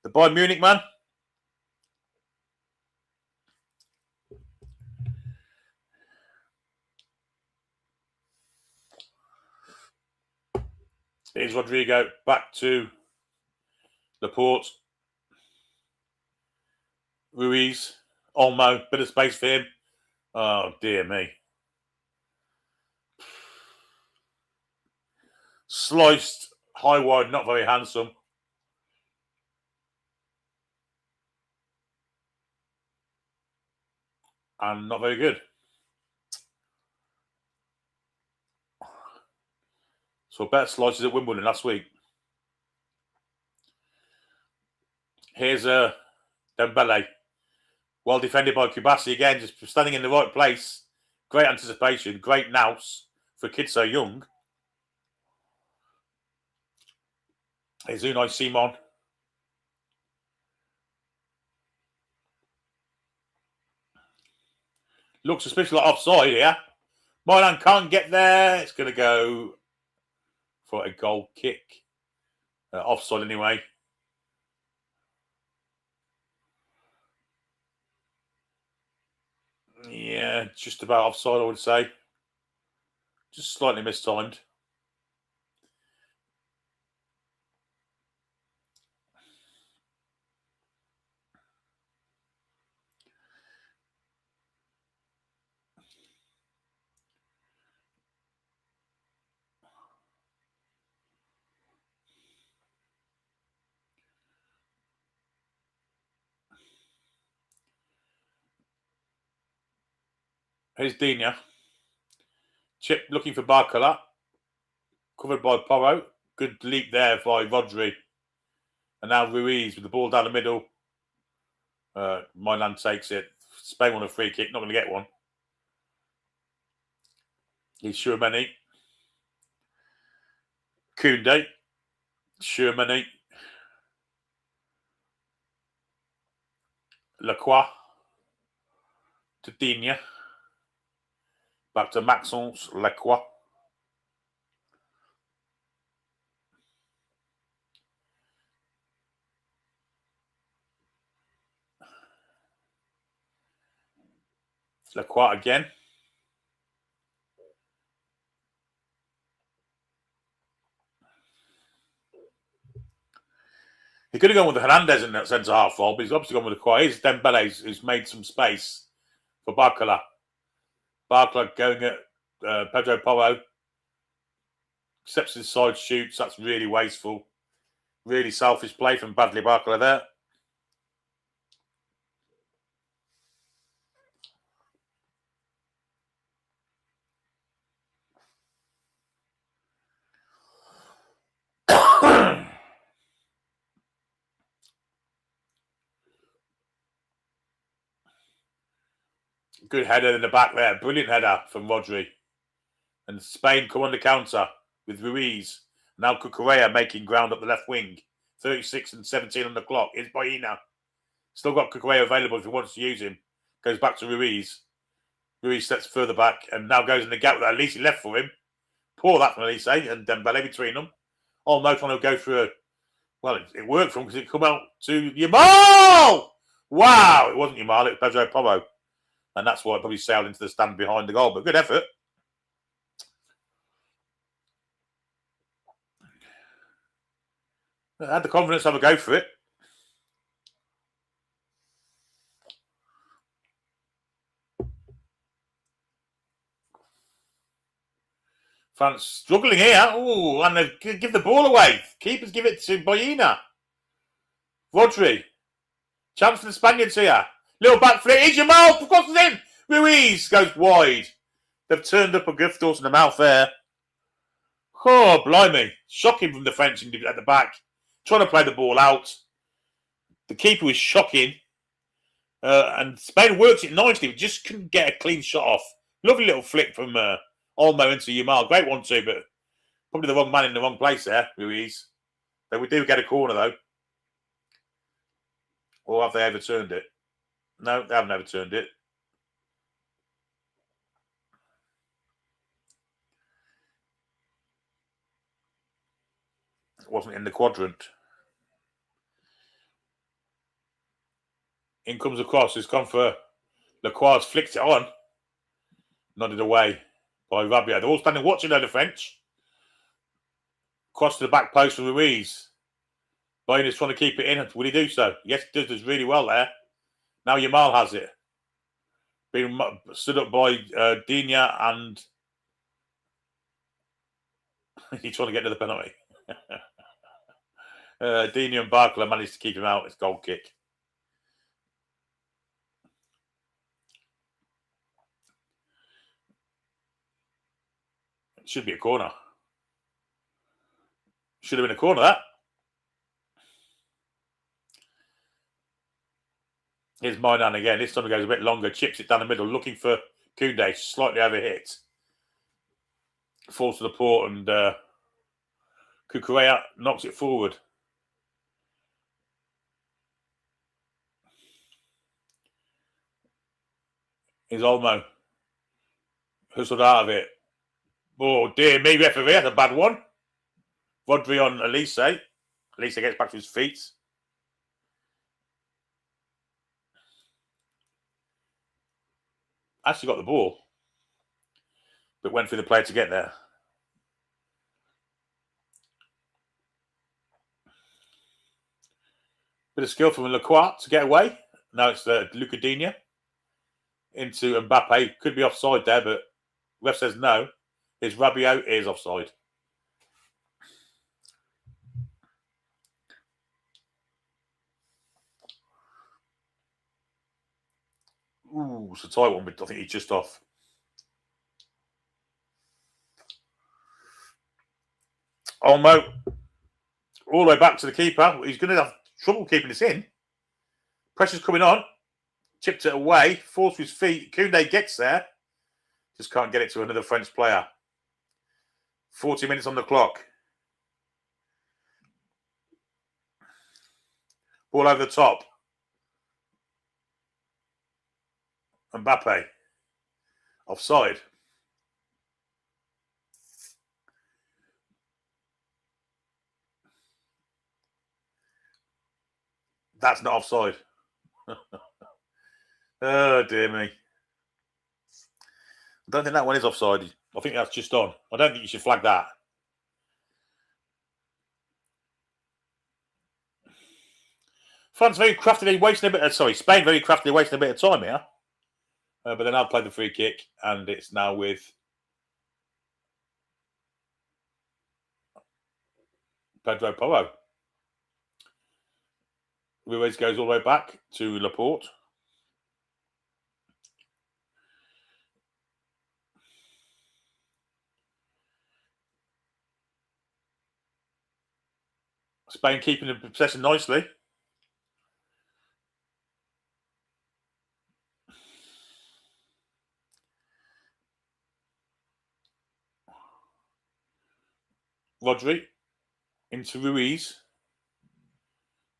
the Bayern Munich man. Here's Rodrigo. Back to Laporte. Ruiz. Olmo. Bit of space for him. Oh, dear me. Sliced high wide. Not very handsome. And not very good. So better slices at Wimbledon last week. Here's Dembele. Well defended by Kubasi again, just standing in the right place. Great anticipation, great nous for a kid so young. Here's Unai Simon. Looks suspiciously like offside here. Milan can't get there. It's going to go for a goal kick. Offside anyway. Yeah, just about offside, I would say. Just slightly mistimed. Here's Dina. Chip looking for Barcola. Covered by Porro. Good leap there by Rodri. And now Ruiz with the ball down the middle. Milan takes it. Spain won a free kick. Not going to get one. He's Shermani. Koundé. Shermani. Lacroix. To Digne. Back to Maxence. Lacroix. Lacroix again. He could have gone with Hernandez in that centre half role, but he's obviously gone with Lacroix. Here's Dembele, who's made some space for Barcola. Barcola going at Pedro Porro. Steps inside, shoots. That's really wasteful. Really selfish play from Bradley Barcola there. Good header in the back there. Brilliant header from Rodri. And Spain come on the counter with Ruiz. Now Cucurella making ground up the left wing. 36 and 17 on the clock. It's Baena. Still got Cucurella available if he wants to use him. Goes back to Ruiz. Ruiz steps further back and now goes in the gap that Elise left for him. Poor that from Elise and Dembele between them. Olmo trying to go through a... Well, it worked for him because it come out to Yamal! Wow! It wasn't Yamal, it was Pedro Porro. And that's why it probably sailed into the stand behind the goal. But good effort. I had the confidence to have a go for it. France struggling here. Oh, and they give the ball away. Keepers give it to Baena. Rodri. Chance for the Spaniards here. Little back flick. Jamal crosses in. Ruiz goes wide. They've turned up a gift horse in the mouth there. Oh, blimey. Shocking from the French at the back. Trying to play the ball out. The keeper was shocking. And Spain works it nicely, but just couldn't get a clean shot off. Lovely little flick from Olmo into Yamal. Great one too, but probably the wrong man in the wrong place there, Ruiz. We do get a corner though. Or have they overturned it? No, they haven't overturned it. It wasn't in the quadrant. In comes across. It's gone for Lacroix. Flicked it on. Nodded away by Rabiot. They're all standing watching though, the French. Cross to the back post for Ruiz. Baina's trying to keep it in. Will he do so? Yes, he does really well there. Now Yamal has it. Being stood up by Digne and he's trying to get to the penalty. Digne and Barcola managed to keep him out. It's goal kick. It should be a corner. Should have been a corner, that. Here's Moynihan again. This time it goes a bit longer. Chips it down the middle. Looking for Koundé. Slightly overhit. Falls to the port and Cucurella knocks it forward. Here's Olmo. Hustled out of it. Oh, dear me, referee. That's a bad one. Rodri on Elise. Elise gets back to his feet. Actually got the ball, but went through the player to get there. Bit of skill from Lacroix to get away. Now it's Luca Digne into Mbappe. Could be offside there, but ref says no. His Rabiot is offside. Ooh, it's a tight one, but I think he's just off. Olmo, all the way back to the keeper. He's going to have trouble keeping this in. Pressure's coming on. Chipped it away. Falls to his feet. Koundé gets there. Just can't get it to another French player. 40 minutes on the clock. Ball over the top. Mbappe. Offside. That's not offside. Oh, dear me. I don't think that one is offside. I think that's just on. I don't think you should flag that. France very craftily wasting a bit of... Spain very craftily wasting a bit of time here. But then I've played the free kick, and it's now with Pedro Porro. Ruiz goes all the way back to Laporte. Spain keeping the possession nicely. Rodri into Ruiz.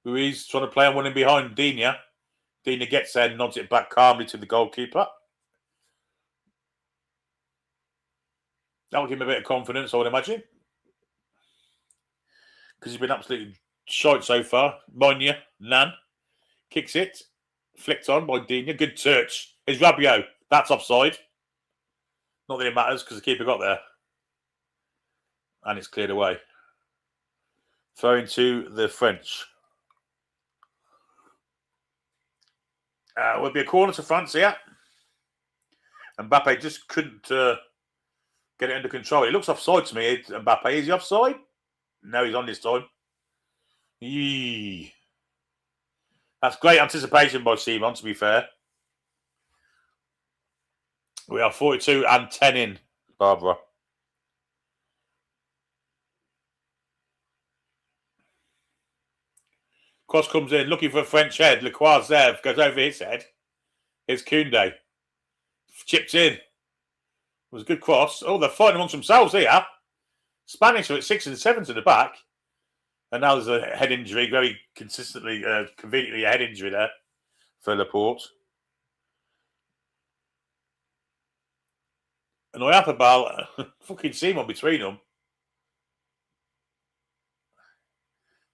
Ruiz trying to play on one in behind Dina. Dina gets there and nods it back calmly to the goalkeeper. That'll give him a bit of confidence, I would imagine. Because he's been absolutely shite so far. Monya, Nan, kicks it. Flicked on by Dina. Good touch. It's Rabiot. That's offside. Not that it matters because the keeper got there. And it's cleared away. Throwing to the French. Will be a corner to France here. Mbappe just couldn't get it under control. It looks offside to me. Mbappe, is he offside? No, he's on this time. Yee. That's great anticipation by Simon, to be fair. We are 42 and 10 in, Barbara. Cross comes in, looking for a French head. Lecroix goes over his head. Here's Koundé. Chipped in. It was a good cross. Oh, they're fighting amongst themselves here. Spanish are at 6 and 7 to the back. And now there's a head injury, very consistently, conveniently a head injury there for Laporte. And Oyapabal, fucking Simon between them.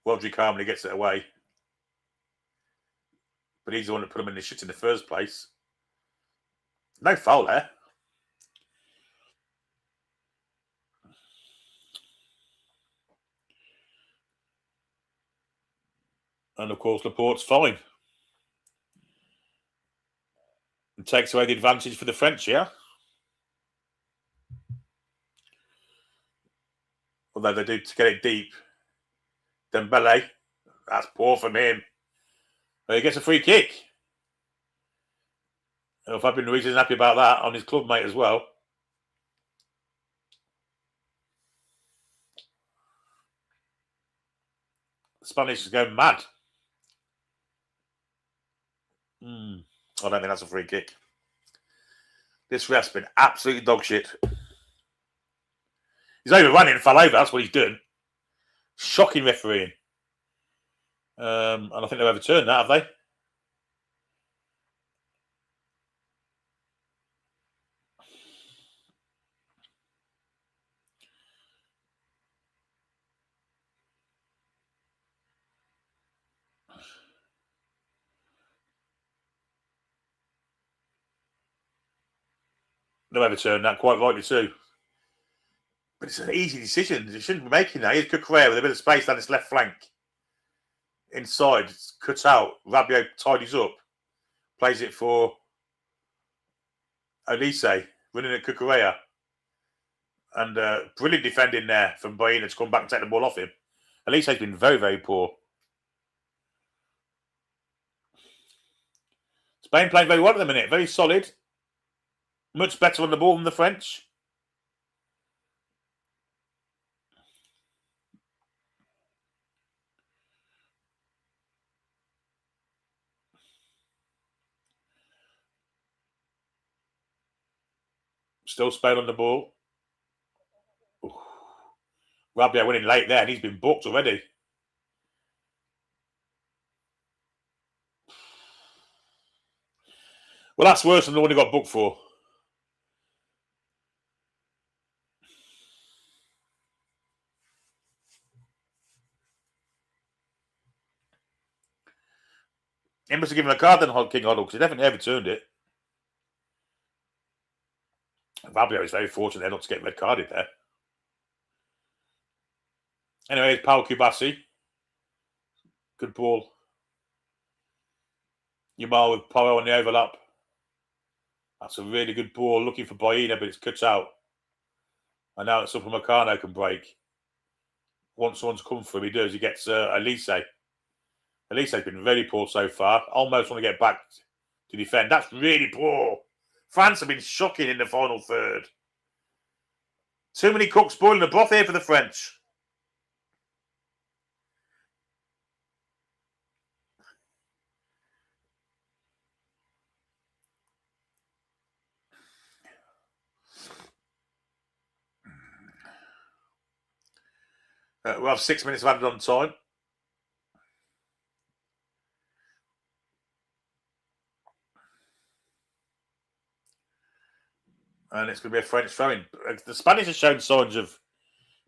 Rodri calmly gets it away. But he's the one that put him in the shit in the first place. No foul there. And of course, Laporte's fine. And takes away the advantage for the French here. Although they do to get it deep. Dembele. That's poor from him. But he gets a free kick. If I've been Ruiz isn't happy about that on his club mate as well. The Spanish is going mad. I don't think that's a free kick. This ref's been absolutely dog shit. He's overrun it and fell over. That's what he's done. Shocking refereeing. And I think they've overturned that, have they? They've overturned that, quite rightly too. But it's an easy decision. They shouldn't be making that. Here's Cucurella with a bit of space down his left flank. Inside, it's cut out. Rabiot tidies up. Plays it for Elise, running at Cucurella. And brilliant defending there from Baena to come back and take the ball off him. Elise has been very, very poor. Spain playing very well at the minute. Very solid. Much better on the ball than the French. Still Spain on the ball. Ooh. Rabiot winning late there, and he's been booked already. Well, that's worse than the one he got booked for. He must have given him a card then, King Hoddle, because he definitely overturned it. Rabiot is very fortunate there not to get red carded there. Anyway, it's Paul Kubasi. Good ball. Yamal with Porro on the overlap. That's a really good ball. Looking for Boyina, but it's cut out. And now it's Upamecano can break. Once someone's come for him, he does. He gets Elise. Elise's been very poor so far. Almost want to get back to defend. That's really poor. France have been shocking in the final third. Too many cooks boiling the broth here for the French. We'll have 6 minutes of added on time. And it's going to be a French throw-in. The Spanish have shown signs of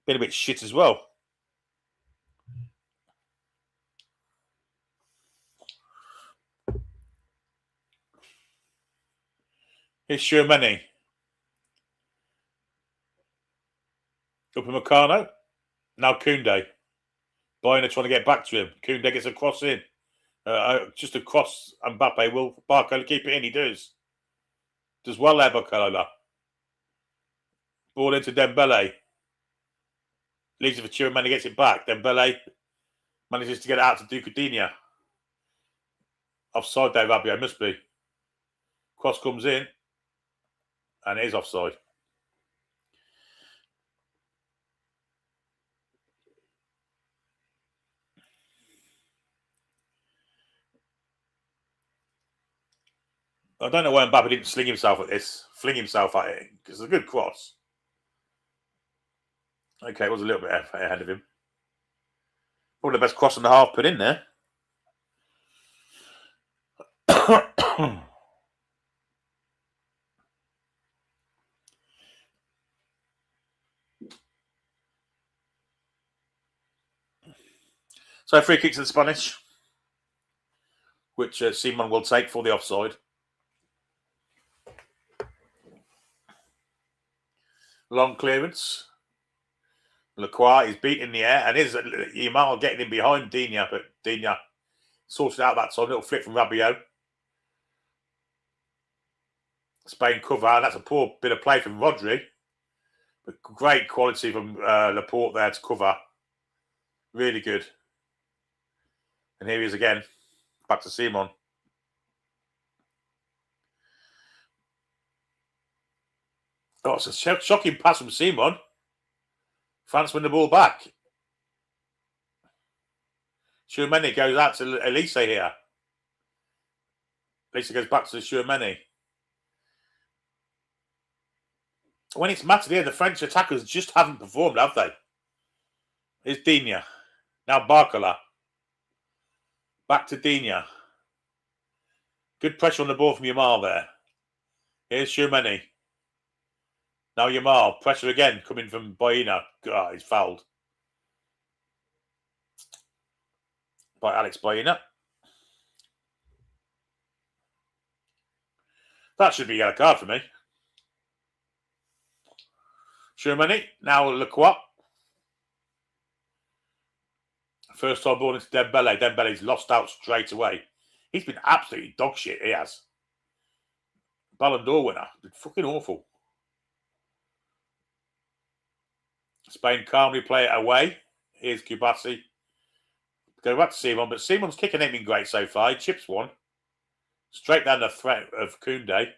being a bit shit as well. Here's Shermani. Upamecano. Now Koundé. Boyina trying to get back to him. Koundé gets a cross in. Just a cross. Mbappe will Barcola keep it in. He does. Does well there, Barcola. Ball into Dembele. Leaves it for Chiromani, gets it back. Dembele manages to get it out to Ducadinha. Offside there, Rabiot must be. Cross comes in. And it is offside. I don't know why Mbappe didn't fling himself at it, because it's a good cross. Okay, it was a little bit ahead of him. Probably the best cross and a half put in there. So free kicks in Spanish, which Simon will take for the offside. Long clearance. Lacroix is beat in the air, and is Yamal getting in behind Digne, but Digne sorted out that time. Little flip from Rabiot. Spain cover, and that's a poor bit of play from Rodri. But great quality from Laporte there to cover. Really good. And here he is again. Back to Simon. Oh, it's a shocking pass from Simon. France win the ball back. Shermani goes out to Elise here. Elise goes back to Shermani. When it's mattered here, the French attackers just haven't performed, have they? Here's Digne. Now Barcola. Back to Digne. Good pressure on the ball from Yamal there. Here's Shermani. Now Yamal. Pressure again coming from Boyina. God, he's fouled. By Alex Boyina. That should be a yellow card for me. Shermani. Now Lacroix. First time ball into Dembele. Dembele's lost out straight away. He's been absolutely dog shit, he has. Ballon d'Or winner. Been fucking awful. Spain calmly play it away. Here's Kubasi. Go back to Simon, but Simon's kicking ain't been great so far. He chips one. Straight down the threat of Koundé.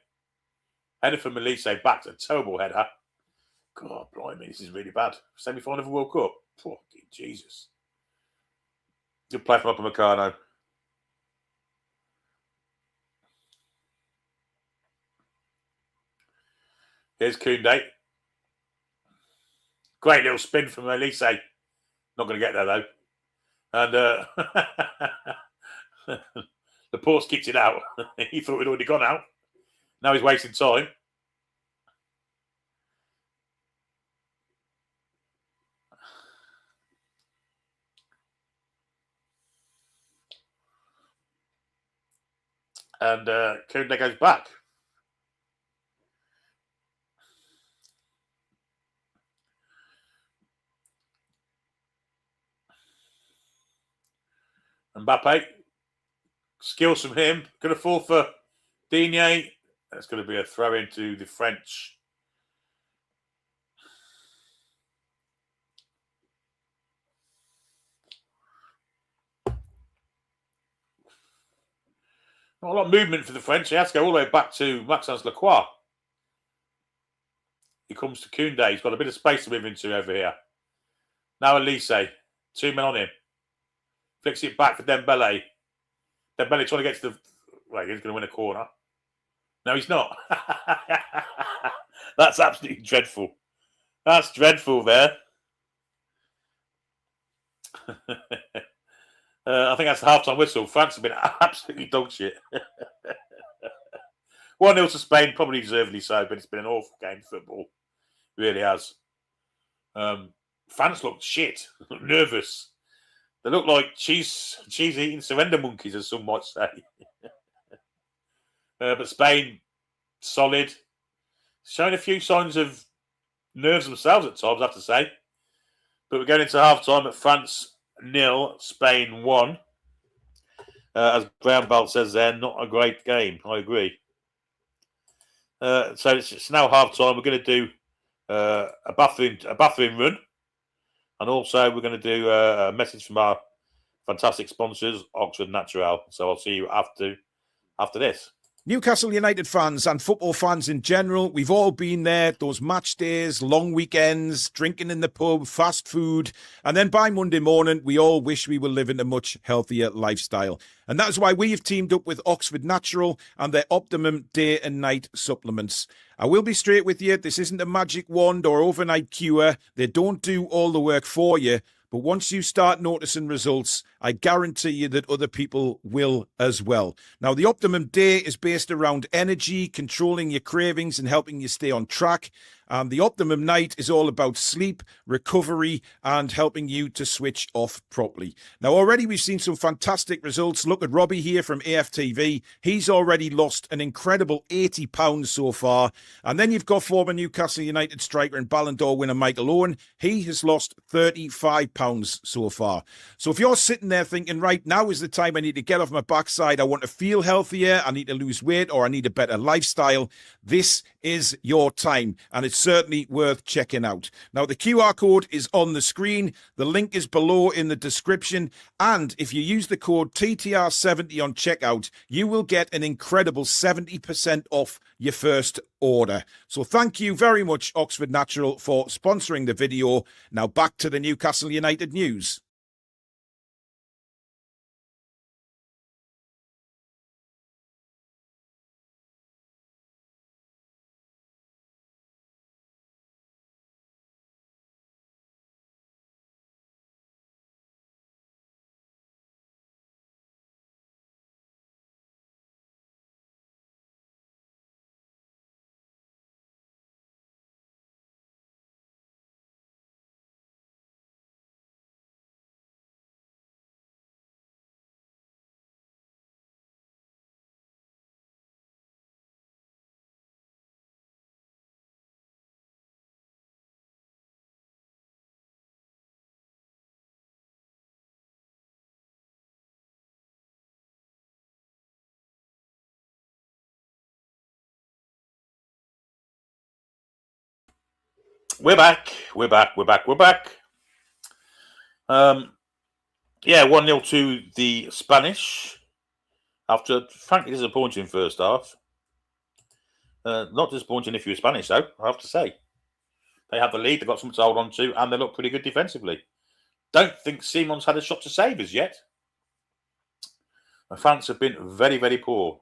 Header from Elise, back to a terrible header. God, blimey, this is really bad. Semi-final of the World Cup. Fucking Jesus. Good play from Upamecano. Here's Koundé. Great little spin from Elise. Not going to get there, though. And the Port's kicked it out. He thought we'd already gone out. Now he's wasting time. And Koundé goes back. Mbappe. Skills from him. Going to fall for Digne. That's going to be a throw into the French. Not a lot of movement for the French. He has to go all the way back to Maxence Lacroix. He comes to Koundé. He's got a bit of space to move into over here. Now Elise. 2 men on him. Flicks it back for Dembele. Dembele trying to get to the... Wait, he's going to win a corner. No, he's not. That's absolutely dreadful. That's dreadful there. I think that's the half-time whistle. France have been absolutely dog shit. 1-0 to Spain, probably deservedly so, but it's been an awful game of football. It really has. France looked shit. Looked nervous. They look like cheese-eating surrender monkeys, as some might say. But Spain, solid. Showing a few signs of nerves themselves at times, I have to say. But we're going into half-time at France 0, Spain 1. As Brown Belt says there, not a great game. I agree. So it's now half-time. We're going to do a bathroom run. And also, we're going to do a message from our fantastic sponsors, Oxford Natural. So I'll see you after this. Newcastle United fans and football fans in general, we've all been there. Those match days, long weekends, drinking in the pub, fast food. And then by Monday morning, we all wish we were living a much healthier lifestyle. And that is why we have teamed up with Oxford Natural and their Optimum Day and Night supplements. I will be straight with you. This isn't a magic wand or overnight cure. They don't do all the work for you. But once you start noticing results, I guarantee you that other people will as well. Now, the Optimum Day is based around energy, controlling your cravings and helping you stay on track. The Optimum Night is all about sleep, recovery, and helping you to switch off properly. Now, already we've seen some fantastic results. Look at Robbie here from AFTV. He's already lost an incredible £80 so far. And then you've got former Newcastle United striker and Ballon d'Or winner Michael Owen. He has lost £35 so far. So if you're sitting there thinking, right, now is the time I need to get off my backside, I want to feel healthier, I need to lose weight, or I need a better lifestyle, this is your time. And it's certainly worth checking out. Now, the QR code is on the screen. The link is below in the description. And if you use the code TTR70 on checkout, you will get an incredible 70% off your first order. So thank you very much, Oxford Natural, for sponsoring the video. Now back to the Newcastle United news. We're back. Yeah, 1-0 to the Spanish after a frankly disappointing first half. Not disappointing if you're Spanish, though, I have to say. They have the lead, they've got something to hold on to, and they look pretty good defensively. Don't think Simon's had a shot to save us yet. France have been very, very poor.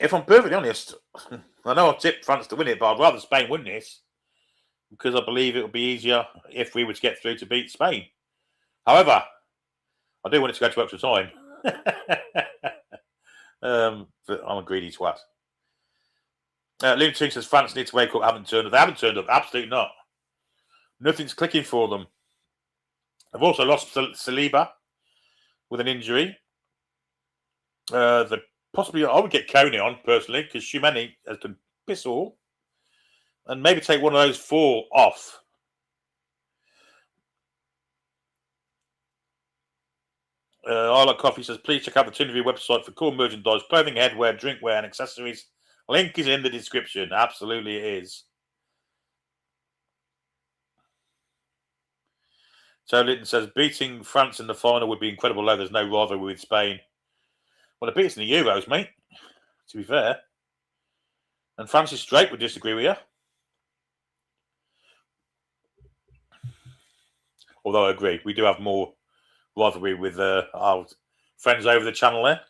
if I'm perfectly honest, I know I tipped France to win it, but I'd rather Spain win this because I believe it would be easier if we were to get through to beat Spain. However, I do want it to go to extra time. But I'm a greedy twat. Toon says France need to wake up. Haven't turned up. They haven't turned up. Absolutely not. Nothing's clicking for them. They've also lost Saliba with an injury. Possibly, I would get Coney on personally because Shumeni has done piss all, and maybe take one of those 4 off. I Like Coffee says, please check out the Toon Review website for cool merchandise, clothing, headwear, drinkware, and accessories. Link is in the description. Absolutely it is. So Linton says, beating France in the final would be incredible, though there's no rivalry with Spain. Well, they beat us in the Euros, mate, to be fair. And Francis Drake would disagree with you. Although I agree, we do have more rivalry with our friends over the channel there.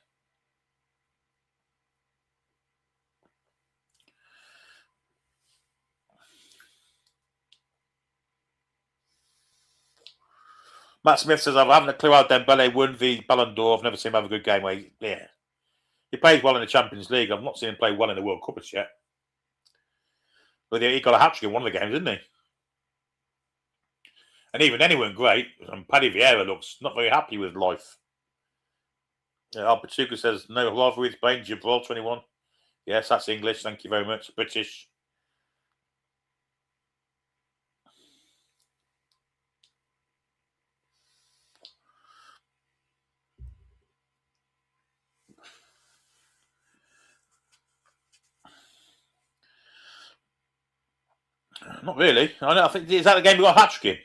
Matt Smith says, I haven't a clue how Dembele won the Ballon d'Or. I've never seen him have a good game. He plays well in the Champions League. I've not seen him play well in the World Cup as yet. But he got a hat-trick in one of the games, didn't he? And even then he weren't great. And Paddy Vieira looks not very happy with life. Alpatuca says, no rivalry with Spain, Gibraltar 21. Yes, that's English. Thank you very much. British. Not really. I think is that the game we got a hat-trick in?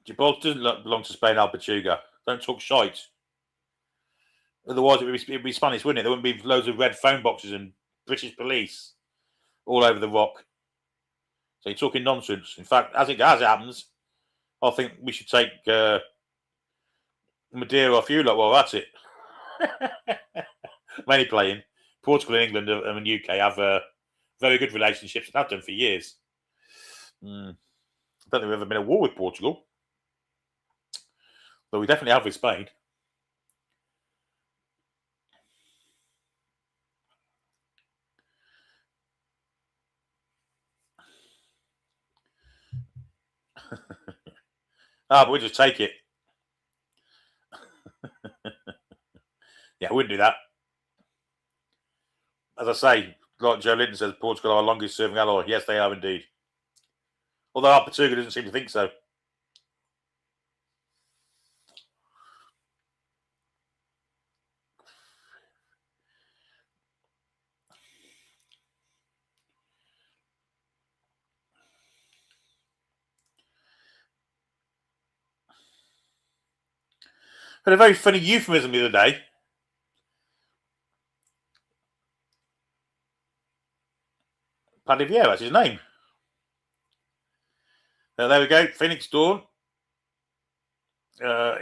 Gibraltar doesn't belong to Spain, Alpatuga. Don't talk shite. Otherwise, it'd be Spanish, wouldn't it? There wouldn't be loads of red phone boxes and British police all over the rock. So you're talking nonsense. In fact, as it happens, I think we should take Madeira off you lot while we're at it. Mainly playing. Portugal and England and the UK have very good relationships and have done for years. I don't think we've ever been at war with Portugal. But we definitely have with Spain. But we'll just take it. Yeah, I wouldn't do that. As I say, like Joe Linton says, Portugal are our longest serving ally. Yes, they are indeed. Although Alpatuga doesn't seem to think so. Had a very funny euphemism the other day. Paddy Vieira, that's his name. There we go. Phoenix Dawn.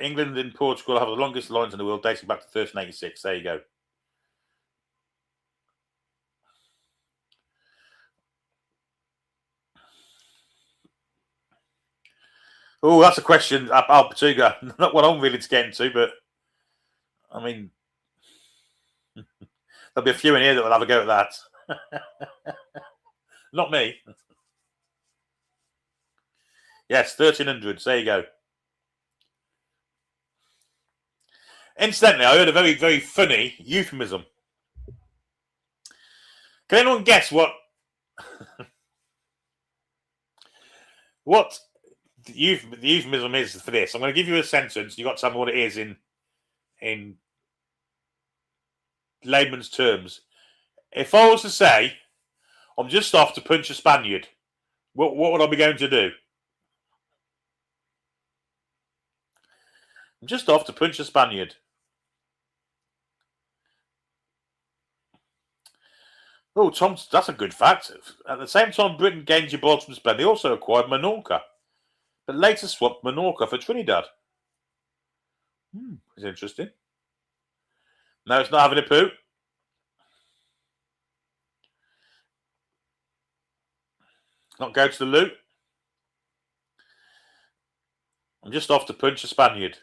England and Portugal have the longest lines in the world, dating back to 1386. There you go. Oh, that's a question, Alpatuga. Not what I'm really to get into, but I mean, there'll be a few in here that will have a go at that. Not me. Yes, 1300. There you go. Incidentally, I heard a very, very funny euphemism. Can anyone guess what the euphemism is for this? I'm going to give you a sentence. You've got to tell me what it is in layman's terms. If I was to say, I'm just off to punch a Spaniard, what would I be going to do? I'm just off to punch a Spaniard. Oh, Tom, that's a good fact. At the same time Britain gained Gibraltar from Spain, they also acquired Menorca, but later swapped Menorca for Trinidad. It's interesting. No, it's not having a poo. Not go to the loo. I'm just off to punch a Spaniard.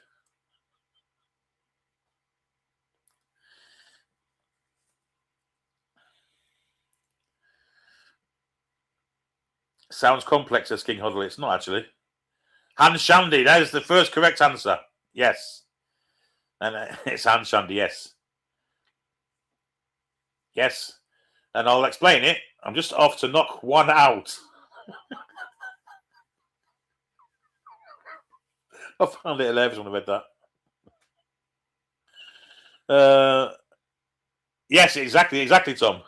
Sounds complex as King Huddle. It's not actually. Hand Shandy. That is the first correct answer. Yes. And it's Hand Shandy, yes. Yes. And I'll explain it. I'm just off to knock one out. I found it hilarious when I read that. Yes, exactly, Tom.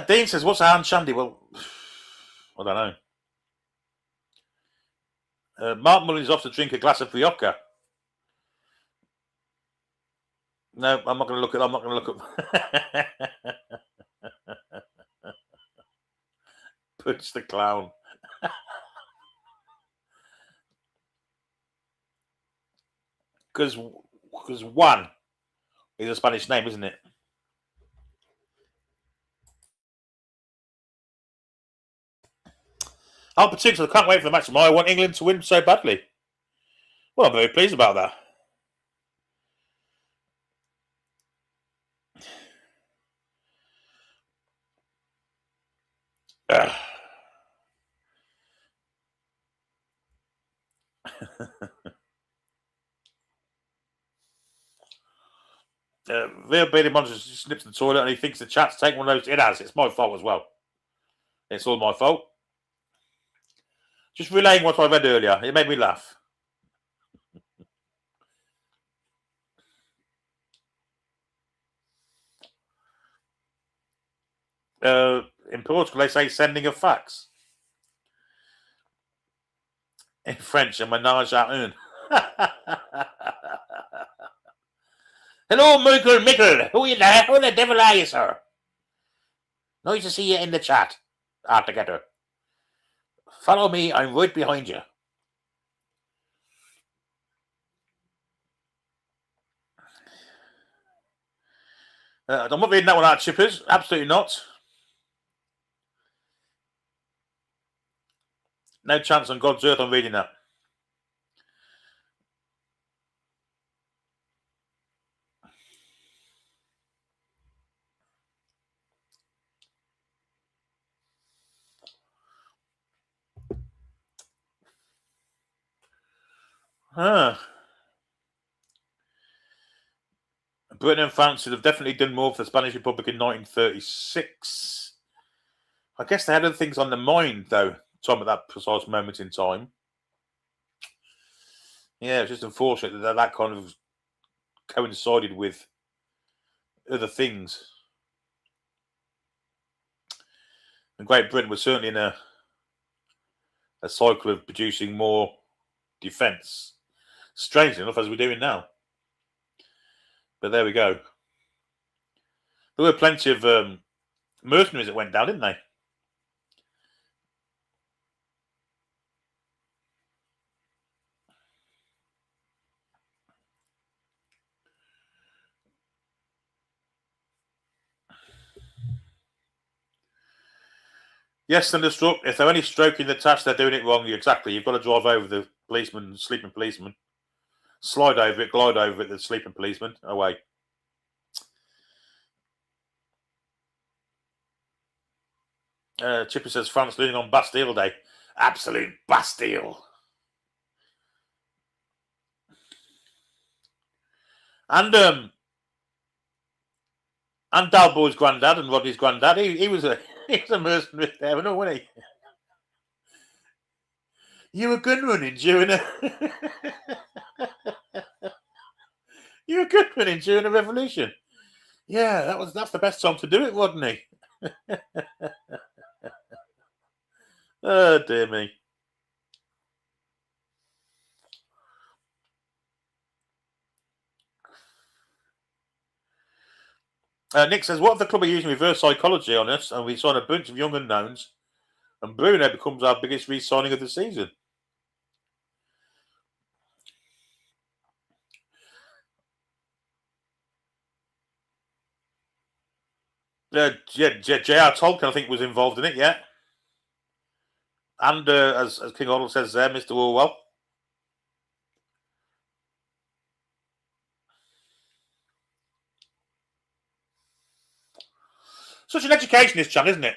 Dean says, what's a hand shandy? Well, I don't know. Mark Mullins off to drink a glass of Rioja. No, I'm not going to look at. I'm not going to look at. Punch the clown. Because Juan is a Spanish name, isn't it? I'm particularly, I can't wait for the match tomorrow. I want England to win so badly. Well, I'm very pleased about that. Real Bearded Monster snips the toilet and he thinks the chat's taken one of those. It has. It's my fault as well. It's all my fault. Just relaying what I read earlier. It made me laugh. In Portugal, they say sending a fax. In French, a ménage à un. Hello, Michael Mickle. Who are you there? Who the devil are you, sir? Nice to see you in the chat. Together. Follow me. I'm right behind you. I'm not reading that one out, Chippers. Absolutely not. No chance on God's earth I'm reading that. Britain and France would have definitely done more for the Spanish Republic in 1936. I guess they had other things on their mind, though, Tom, at that precise moment in time. Yeah, it's just unfortunate that that kind of coincided with other things. And Great Britain was certainly in a cycle of producing more defence. Strangely enough, as we're doing now. But there we go. There were plenty of mercenaries that went down, didn't they? Yes, Thunderstruck. If they're only stroking the task, they're doing it wrong. Exactly. You've got to drive over the policeman, sleeping policeman. Slide over it, glide over it, the sleeping policeman. Away. Chipper says France losing on Bastille Day. Absolute Bastille. And Dalboy's granddad and Rodney's granddad, he was a mercenary there, wasn't he? You were gun running during a you were gun running during a revolution. Yeah, that's the best time to do it, wasn't he? Oh dear me. Nick says, what if the club are using reverse psychology on us and we sign a bunch of young unknowns and Bruno becomes our biggest re-signing of the season? J.R. Tolkien, I think, was involved in it, yeah. And as King Arnold says there, Mr. Orwell. Such an education, this channel, isn't it?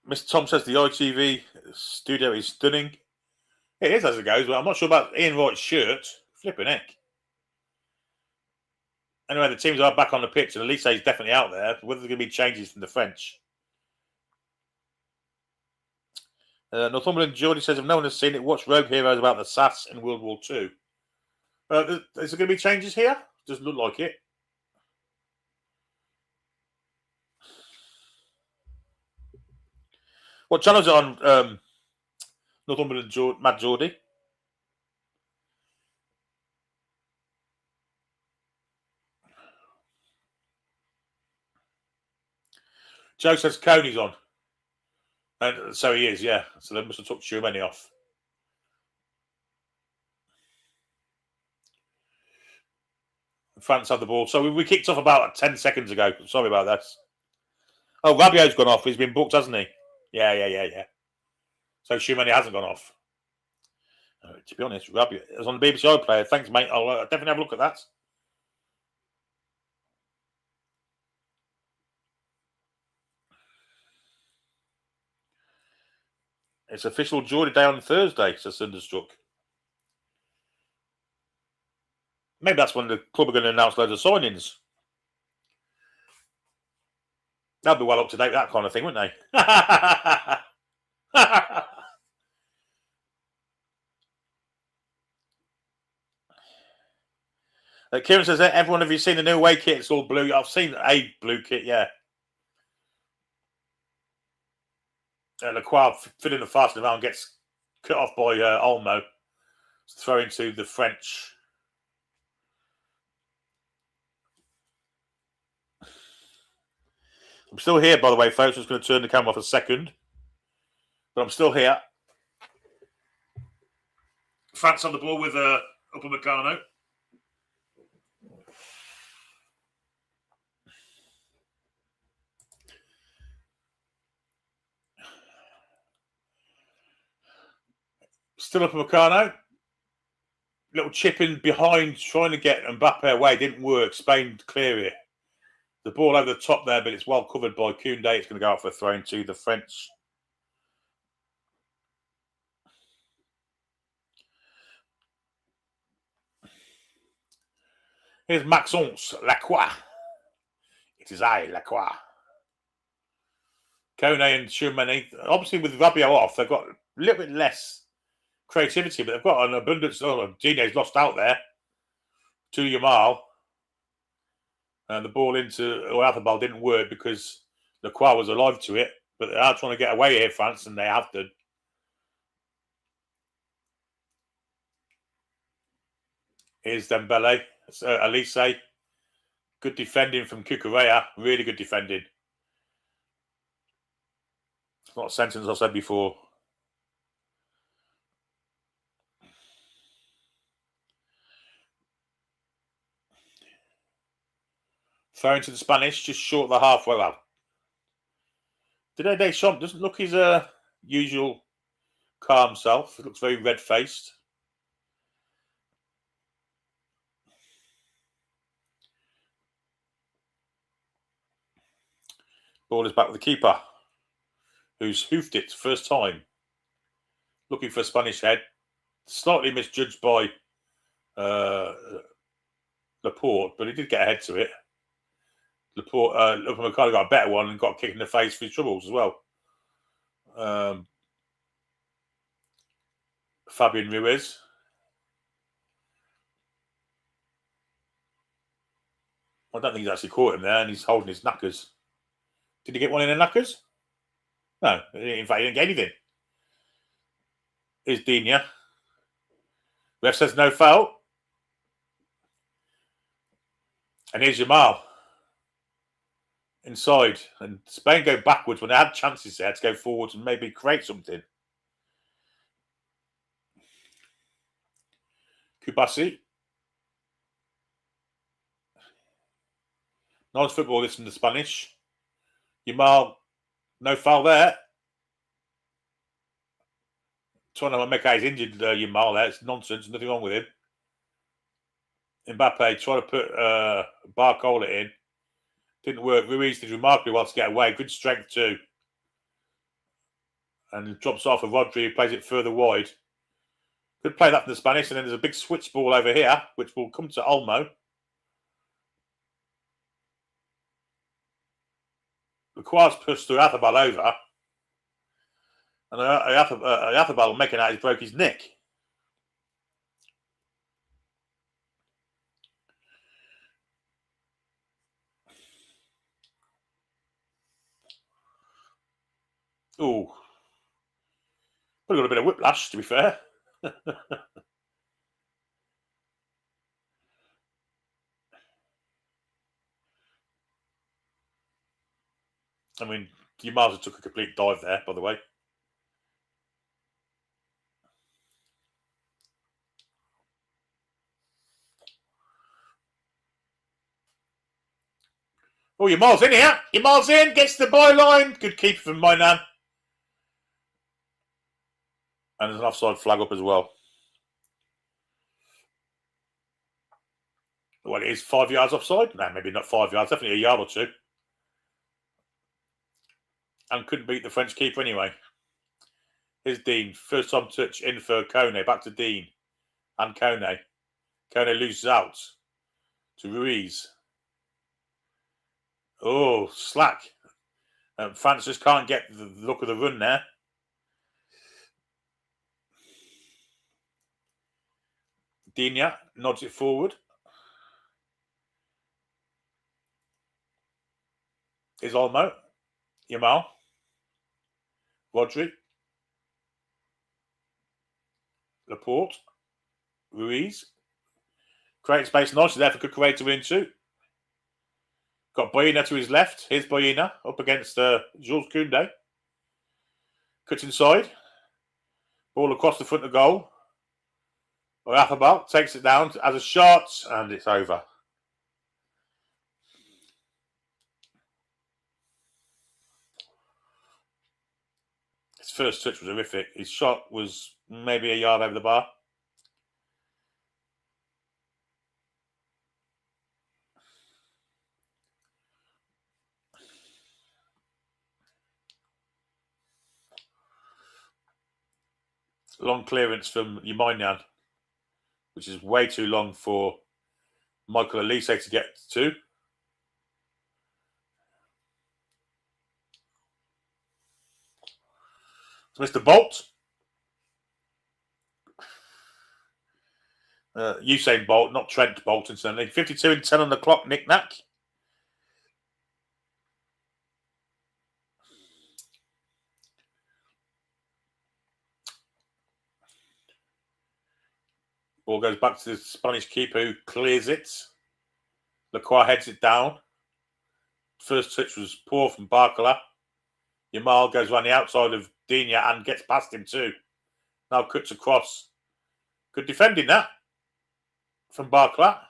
Mr. Tom says the ITV studio is stunning. It is as it goes, but I'm not sure about Ian Wright's shirt. Flipping heck. Anyway, the teams are back on the pitch, and Elise is definitely out there. Whether there's going to be changes from the French. Northumberland Geordie says, if no one has seen it, watch Rogue Heroes about the SAS in World War II. Is there going to be changes here? Doesn't look like it. What channel is it on? Northumberland Matt Geordie. Joe says Coney's on. And so he is, yeah. So they must have took Shumeni off. France have the ball. So we kicked off about 10 seconds ago. Sorry about that. Oh, Rabiot's gone off. He's been booked, hasn't he? Yeah. So Shumeni hasn't gone off. To be honest, Rabiot is on the BBC iPlayer. Thanks, mate. I'll definitely have a look at that. It's official Geordie Day on Thursday, says Thunderstruck. Maybe that's when the club are going to announce loads of signings. They'll be well up to date with that kind of thing, wouldn't they? Kieran says, everyone, have you seen the new away kit? It's all blue. I've seen a blue kit, yeah. Lacroix filling the fast around gets cut off by Olmo. Throwing to the French. I'm still here, by the way, folks. I'm just going to turn the camera off a second. But I'm still here. France on the ball with Upamecano. Still Upamecano. Little chip in behind, trying to get Mbappe away. Didn't work. Spain clear it. The ball over the top there, but it's well covered by Koundé. It's going to go out for a throw to the French. Here's Maxence Lacroix. It is I, Lacroix. Kone and Shumeni. Obviously, with Rabiot off, they've got a little bit less creativity, but they've got an abundance. Oh, Dine's lost out there to Yamal. And the ball into Oyarzabal didn't work because Lacroix was alive to it. But they are trying to get away here, France, and they have done. Here's Dembele. Elise. Good defending from Cucurella. Really good defending. It's not a sentence I said before. Throwing to the Spanish, just short of the halfway. Well, Didier Deschamps doesn't look his usual calm self. He looks very red-faced. Ball is back with the keeper, who's hoofed it first time. Looking for a Spanish head. Slightly misjudged by Laporte, but he did get ahead to it. Laporte, Upamecano got a better one and got a kick in the face for his troubles as well. Fabian Ruiz. I don't think he's actually caught him there, and he's holding his knackers. Did he get one in the knackers? No, in fact, he didn't get anything. Here's Digne. Ref says no foul. And here's Jamal. Inside. And Spain go backwards when they had chances there to go forwards and maybe create something. Kubasi. Nice football, this from the Spanish. Jamal, no foul there. Trying to make out he's injured, Jamal there. It's nonsense. Nothing wrong with him. Mbappe trying to put Barcola in. Didn't work. Ruiz did remarkably well to get away. Good strength too. And drops off of Rodri, who plays it further wide. Could play that from the Spanish. And then there's a big switch ball over here, which will come to Olmo. Requires push through Athabal over. And Athabal making out he broke his neck. Ooh. Probably got a bit of whiplash, to be fair. I mean, you might as well took a complete dive there, by the way. Oh, your Miles in here. Your Miles in, gets the byline. Good keeper from Moynihan. And there's an offside flag up as well. Well, it is 5 yards offside. No, maybe not 5 yards. Definitely a yard or two. And couldn't beat the French keeper anyway. Here's Dean. First time touch in for Kone. Back to Dean. And Kone. Kone loses out to Ruiz. Oh, slack. France just can't get the look of the run there. Digne nods it forward. Is Olmo. Jamal. Rodri. Laporte. Ruiz. Create space nicely there for Kukurea to win too. Got Boyina to his left. Here's Boyina up against Jules Koundé. Cuts inside. Ball across the front of goal. Athabal takes it down as a shot, and it's over. His first touch was horrific. His shot was maybe a yard over the bar. Long clearance from Moynihan, which is way too long for Michael Elise to get to. So Mr. Bolt. Usain Bolt, not Trent Bolt, incidentally. 52 and 10 on the clock, knick-knack. Ball goes back to the Spanish keeper who clears it. Lacroix heads it down. First touch was poor from Barcola. Jamal goes around the outside of Digne and gets past him too. Now cuts across. Good defending that from Barcola.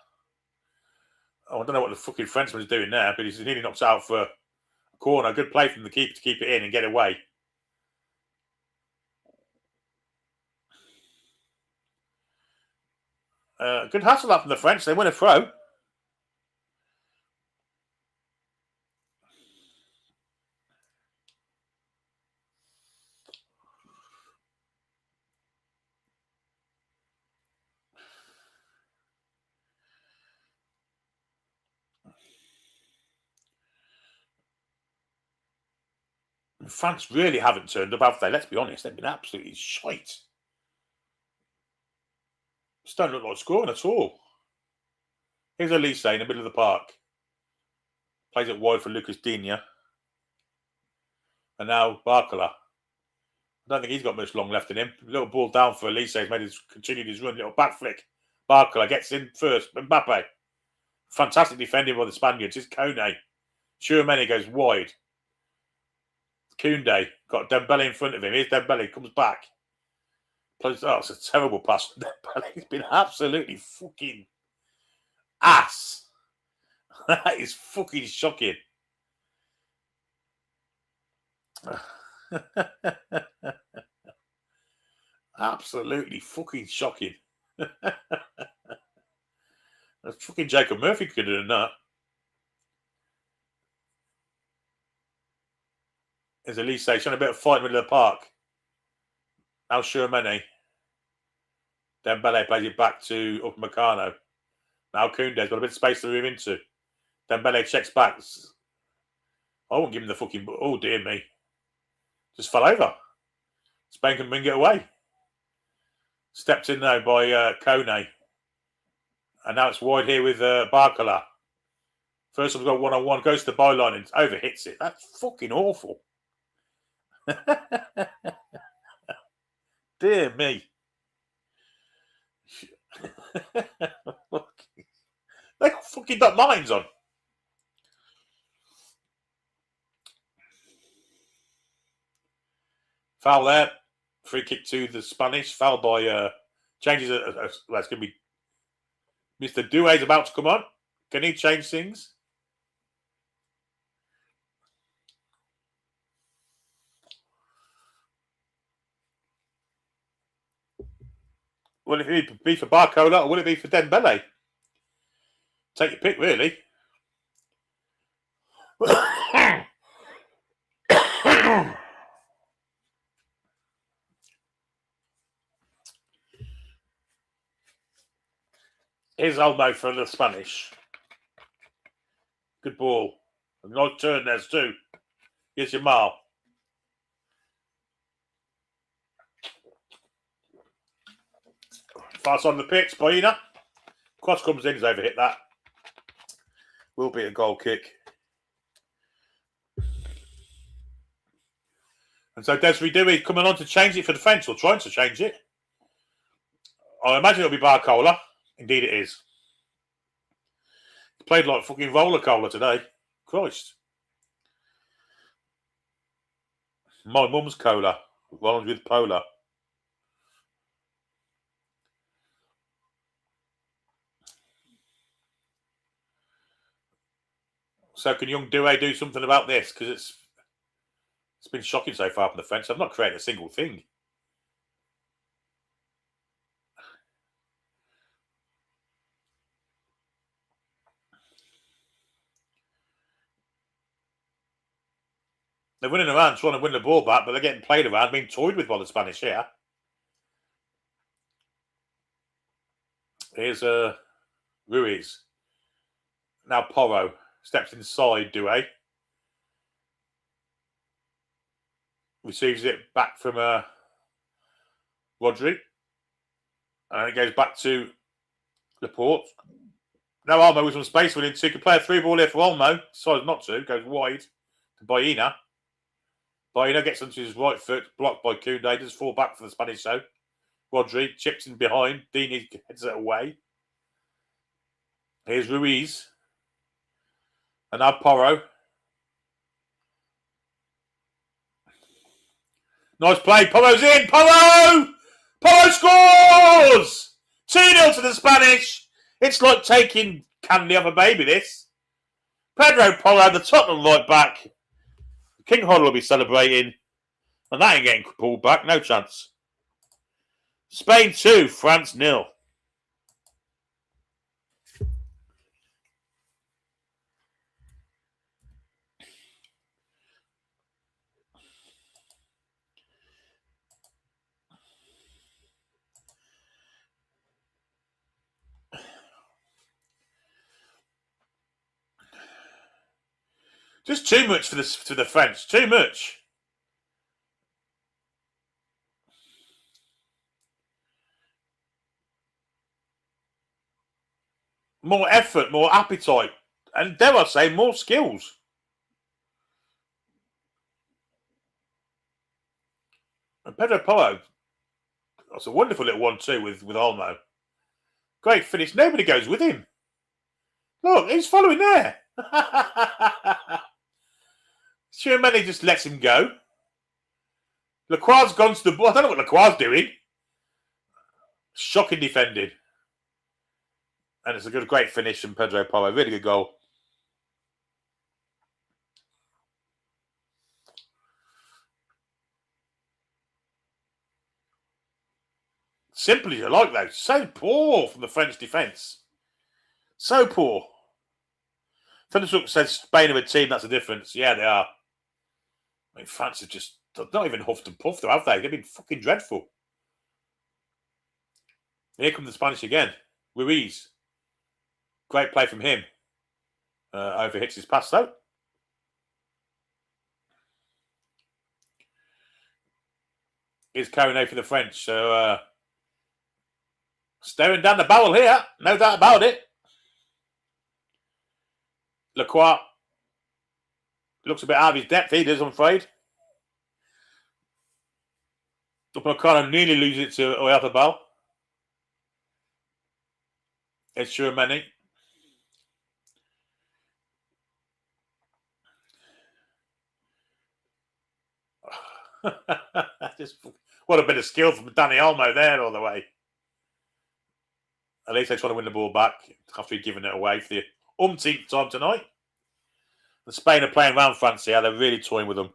Oh, I don't know what the fucking Frenchman's doing there, but he's nearly knocked out for a corner. Good play from the keeper to keep it in and get away. Good hustle up from the French. They win a throw. France really haven't turned up, have they? Let's be honest, they've been absolutely shite. Just don't look like scoring at all. Here's Elise in the middle of the park. Plays it wide for Lucas Digne. And now Barcola. I don't think he's got much long left in him. A little ball down for Elise. He's continued his run. Little back flick. Barcola gets in first. Mbappe. Fantastic defending by the Spaniards. It's Kone. Chouameni goes wide. Koundé got Dembele in front of him. Here's Dembele. Comes back. Plays, oh, it's a terrible pass. Dembele's been absolutely fucking ass. That is fucking shocking. Absolutely fucking shocking. That's fucking Jacob Murphy could have done that. There's Elise showing a bit of fight in the middle of the park. Now Chouameni. Dembele plays it back to Upamecano. Now Koundé's got a bit of space to move into. Dembele checks back. I won't give him the fucking... Oh, dear me. Just fell over. Spain can bring it away. Stepped in now by Kone. And now it's wide here with Barcola. First one's got one-on-one. Goes to the byline and overhits it. That's fucking awful. Dear me. They got fucking got minds on. Foul there. Free kick to the Spanish. Foul by changes. That's going to be Mr. Doué's about to come on. Can he change things? Will it be for Barcola or will it be for Dembele? Take your pick, really. Here's Olmo for the Spanish. Good ball. A nice turn there's too. Here's Jamal. Fast on the pitch, Baena. Cross comes in, he's overhit that. Will be a goal kick. And so Desiree Doué coming on to change it for defence, or trying to change it. I imagine it'll be Barcola. Indeed it is. He played like fucking roller cola today. Christ. My mum's cola. Rhymes with polar. So can young Doué do something about this? Because it's been shocking so far from the fence. I've not created a single thing. They're running around trying to win the ball back, but they're getting played around, being toyed with by the Spanish here. Here's Ruiz. Now Porro steps inside Doué. Receives it back from Rodri. And it goes back to Laporte. Now Olmo with some space within two. Could play a through ball here for Olmo. Decides not to. Goes wide to Baena. Baena gets onto his right foot. Blocked by Koundé. Does fall back for the Spanish show. Rodri chips in behind. Dini heads it away. Here's Ruiz. And now Porro. Nice play. Porro's in. Porro! Porro scores! 2-0 to the Spanish. It's like taking candy off a baby, this. Pedro Porro, the Tottenham right back. King Hodder will be celebrating. And that ain't getting pulled back. No chance. Spain 2, France 0. Just too much for the French. Too much. more effort, more appetite, and dare I say, more skills. And Pedro Porro, that's a wonderful little 1-2 with Olmo. Great finish. Nobody goes with him. Look, he's following there. Schumann just lets him go. Lacroix's gone to the ball. I don't know what Lacroix's doing. Shocking defended. And it's a great finish from Pedro Porro. Really good goal. Simple as you like, though. So poor from the French defence. So poor. Thunderstruck says Spain are a team, that's the difference. Yeah, they are. I mean, France have just not even huffed and puffed, though, have they? They've been fucking dreadful. Here comes the Spanish again. Ruiz. Great play from him. Overhits his pass, though. Here's Carrinet for the French. So, staring down the barrel here. No doubt about it. Lacroix looks a bit out of his depth. He does, I'm afraid. Upamecano nearly loses it to Oyarzabal. It's Tchouaméni. What a bit of skill from Dani Olmo there all the way. At least they're trying to win the ball back after he'd given it away for the umpteenth time tonight. And Spain are playing around France here. They're really toying with them.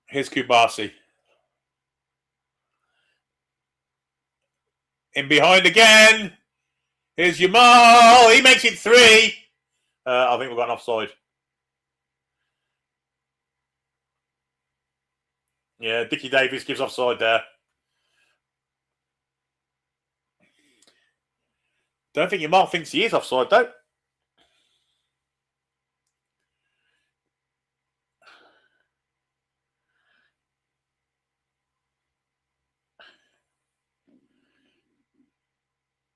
Here's Kubasi. In behind again. Here's Yamal. He makes it 3. I think we've got an offside. Yeah, Dickie Davies gives offside there. Don't think Yamal thinks he is offside, though.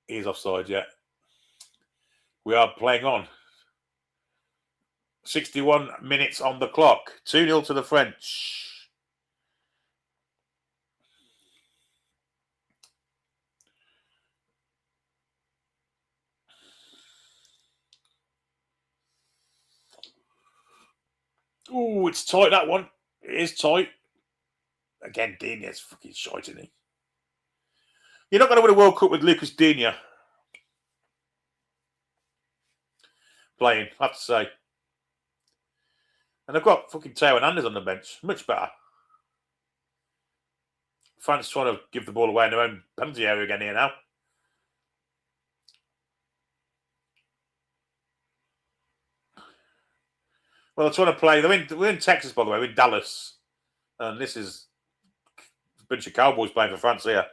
He is offside, yeah. We are playing on. 61 minutes on the clock. 2-0 to the French. Ooh, it's tight, that one. It is tight. Again, Digne's fucking shite, isn't he? You're not going to win a World Cup with Lucas Digne playing, I have to say. And they've got fucking Teo Hernandez on the bench. Much better. France trying to give the ball away in their own penalty area again here now. Well, they're trying to play. We're in Texas, by the way. We're in Dallas. And this is a bunch of Cowboys playing for France here.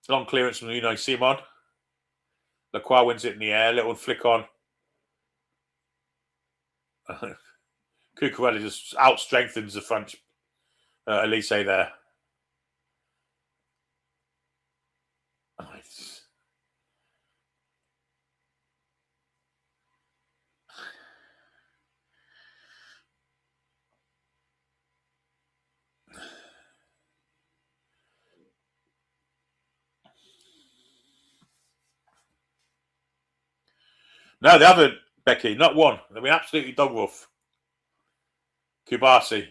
Long clearance from Unai Simon. Lacroix wins it in the air. Little flick on. Cucurella just out-strengthens the French Elise there. No, they haven't, Becky. Not one. They've been absolutely dog rough. Kubasi.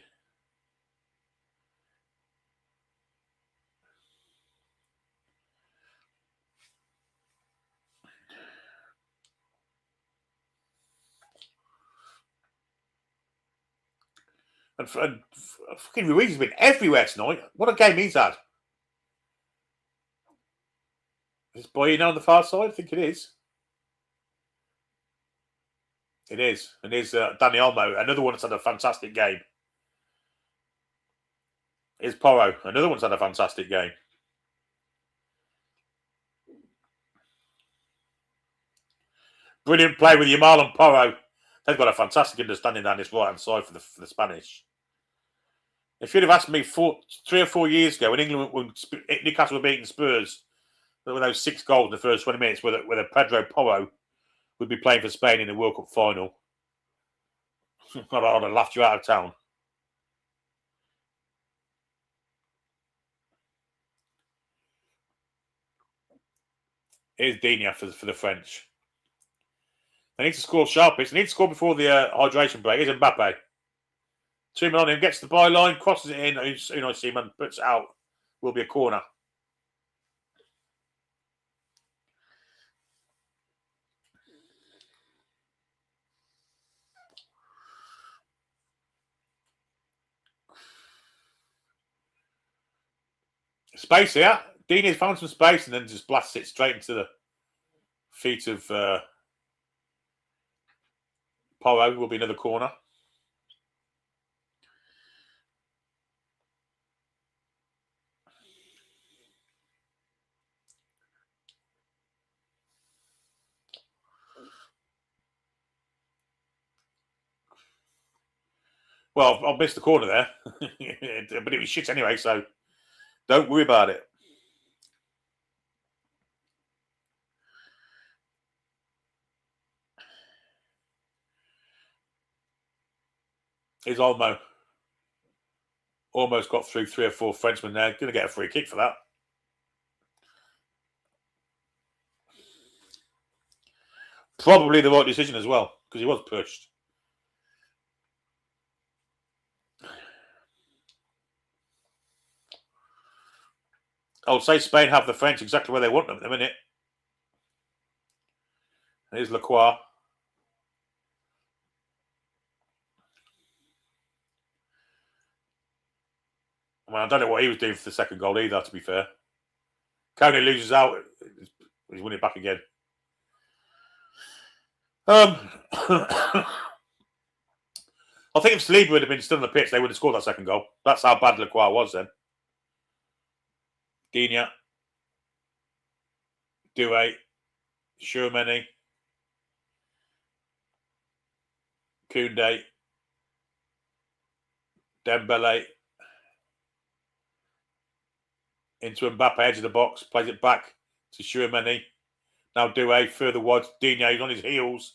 And fucking Ruiz has been everywhere tonight. What a game he's had. Is Boyino on the far side? I think it is. It is. And here's Dani Olmo, another one that's had a fantastic game. Here's Porro, another one's had a fantastic game. Brilliant play with Yamal and Porro. They've got a fantastic understanding down this right-hand side for the Spanish. If you'd have asked me 3 or 4 years ago when Newcastle were beating Spurs with those 6 goals in the first 20 minutes, whether Pedro Porro would be playing for Spain in the World Cup final, I'd have laughed you out of town. Here's Digne for the French. They need to score sharply. They need to score before the hydration break. Here's Mbappe. 2 men on him, gets the byline, crosses it in. Unai Simon puts it out. Will be a corner. Space here. Digne's found some space and then just blasts it straight into the feet of Porro. Will be another corner. Well, I've missed the corner there, but it was shit anyway, so don't worry about it. Here's Olmo. Almost got through 3 or 4 Frenchmen there. Going to get a free kick for that. Probably the right decision as well, because he was pushed. I would say Spain have the French exactly where they want them at the minute. Here's Lacroix. Well, I don't know what he was doing for the second goal either, to be fair. Coney loses out. He's winning it back again. I think if Saliba would have been still on the pitch, they would have scored that second goal. That's how bad Lacroix was then. Digne. Doué. Tchouameni. Koundé. Dembele. Into Mbappe, edge of the box. Plays it back to Tchouameni. Now Doué further wide. Digne, he's on his heels.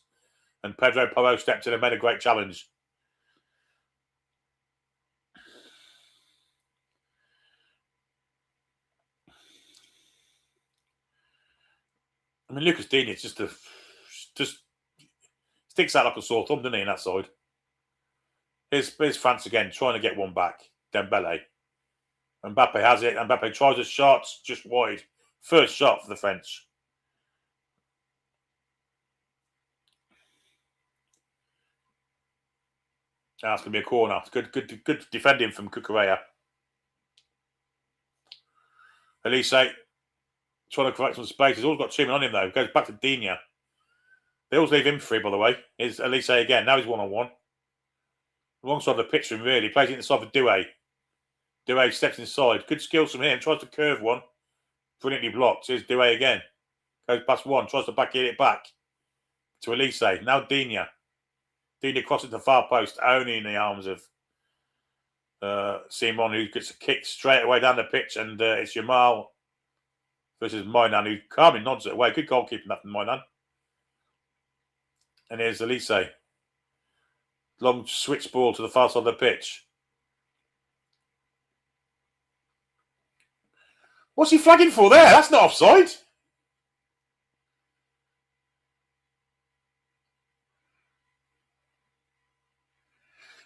And Pedro Porro stepped in and made a great challenge. I mean, Lucas Digne just sticks out like a sore thumb, doesn't he, in that side? Here's France again, trying to get one back. Dembele. Mbappe has it. Mbappe tries a shot just wide. First shot for the French. That's going to be a corner. Good defending from Cucurella. Elise trying to correct some space. He's always got 2 men on him, though. Goes back to Digne. They always leave him free, by the way. Here's Elise again. Now he's one-on-one. Wrong side of the pitch, really. Plays it inside for Doué. Doué steps inside. Good skills from him. Tries to curve one. Brilliantly blocked. Here's Doué again. Goes past one. Tries to get it back to Elise. Now Digne. Digne crosses the far post. Only in the arms of Simon, who gets a kick straight away down the pitch. And it's Jamal versus Moynan, who calmly nods it away. Good goalkeeping that from Moynan. And here's Elise. Long switch ball to the far side of the pitch. What's he flagging for there? That's not offside.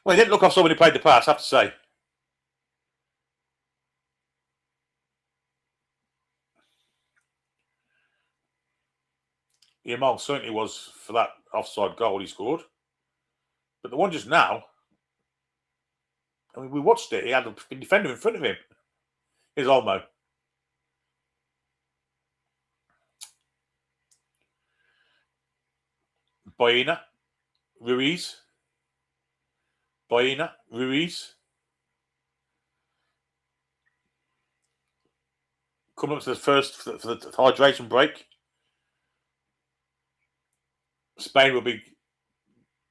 Well, he didn't look offside when he played the pass, I have to say. Yamal certainly was for that offside goal he scored. But the one just now, I mean, we watched it. He had a defender in front of him. Here's Olmo. Boyina. Ruiz. Boyina. Ruiz. Coming up to the first for the hydration break. Spain will be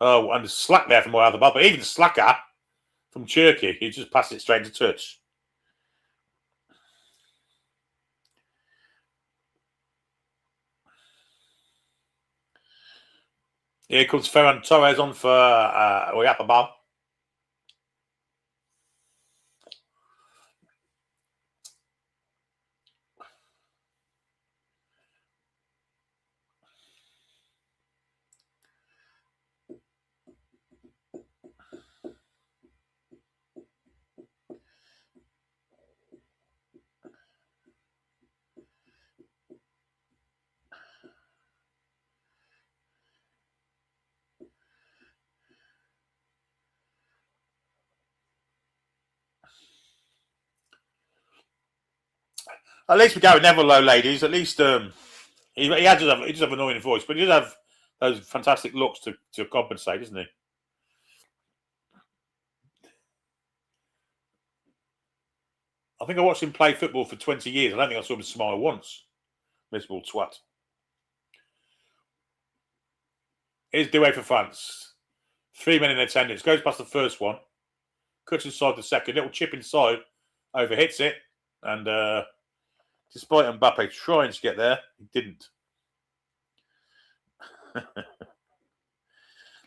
Oh, and the slack there from my other ball. But even the slacker from Turkey, he just passed it straight to touch. Here comes Ferran Torres on for Oyapabal. At least we go with Neville, though, ladies. At least he does have an annoying voice, but he does have those fantastic looks to compensate, doesn't he? I think I watched him play football for 20 years. I don't think I saw him smile once. Miserable twat. Here's Douay for France. 3 men in attendance. Goes past the first one. Cuts inside the second. Little chip inside. Overhits it. And despite Mbappe trying to get there, he didn't.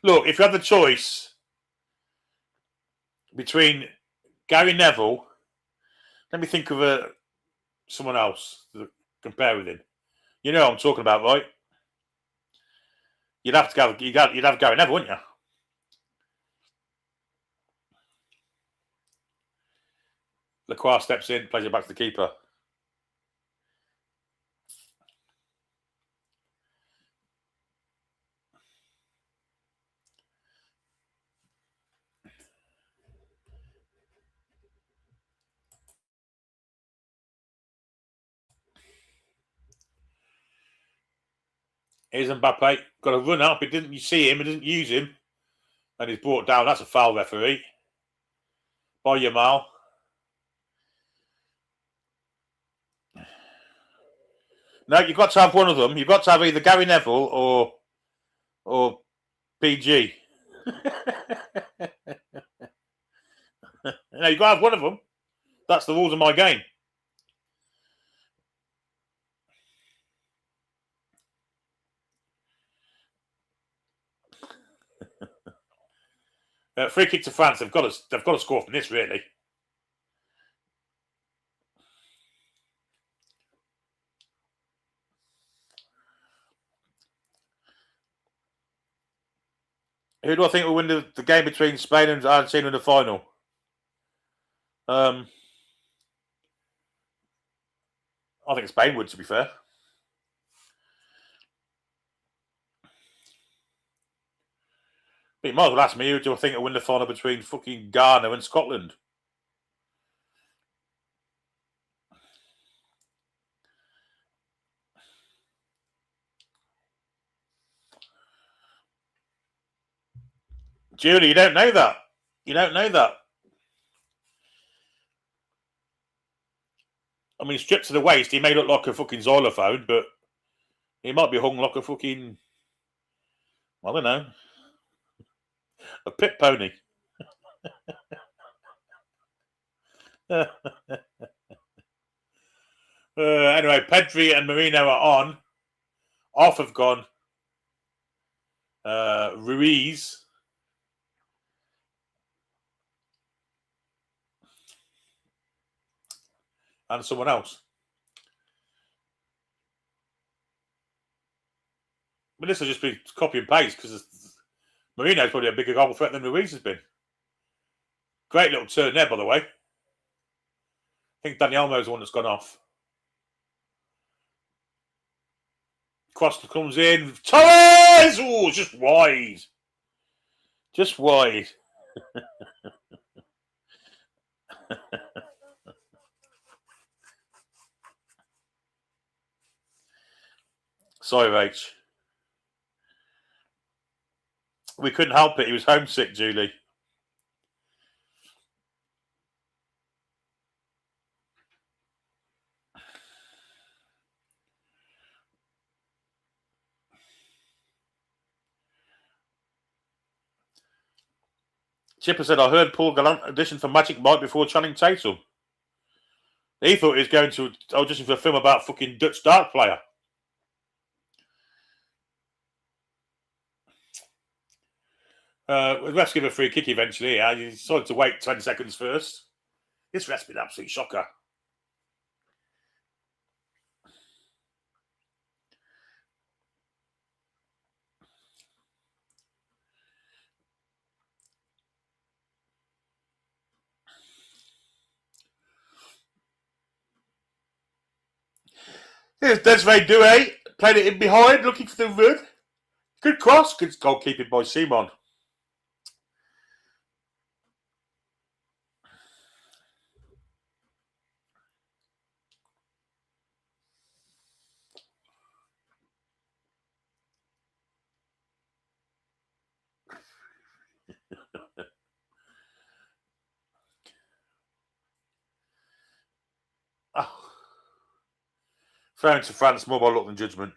Look, if you had the choice between Gary Neville, let me think of someone else to compare with him. You know what I'm talking about, right? You'd have to go. You'd have Gary Neville, wouldn't you? Lacroix steps in, plays it back to the keeper. Here's Mbappe. Got to run up. It didn't. You see him. It didn't use him, and he's brought down. That's a foul, referee. By Yamal. No, you've got to have one of them. You've got to have either Gary Neville or PG. No, you've got to have one of them. That's the rules of my game. Free kick to France. They've got to score from this, really. Who do I think will win the game between Spain and Argentina in the final? I think Spain would, to be fair. But you might as well ask me, who do I think will win the final between fucking Ghana and Scotland? Julie, you don't know that. You don't know that. I mean, stripped to the waist, he may look like a fucking xylophone, but he might be hung like a fucking, I don't know, a pit pony. Anyway, Pedri and Marino are on. Off have gone Ruiz. And someone else. But this will just be copy and paste because Marino's probably a bigger goal threat than Ruiz has been. Great little turn there, by the way. I think Dani Olmo's the one that's gone off. Costa comes in. Torres! Oh, just wide. Just wide. Sorry, Rach. We couldn't help it. He was homesick, Julie. Chipper said, I heard Paul Gallant audition for Magic Mike before Channing Tatum. He thought he was going to audition for a film about fucking Dutch dart player. Ref's give a free kick eventually. Yeah? He decided to wait 20 seconds first. This ref's been an absolute shocker. Here's Desiree Douay. Played it in behind, looking for the run. Good cross. Good goalkeeping by Simon. Oh. Thrown to France more by luck than judgment.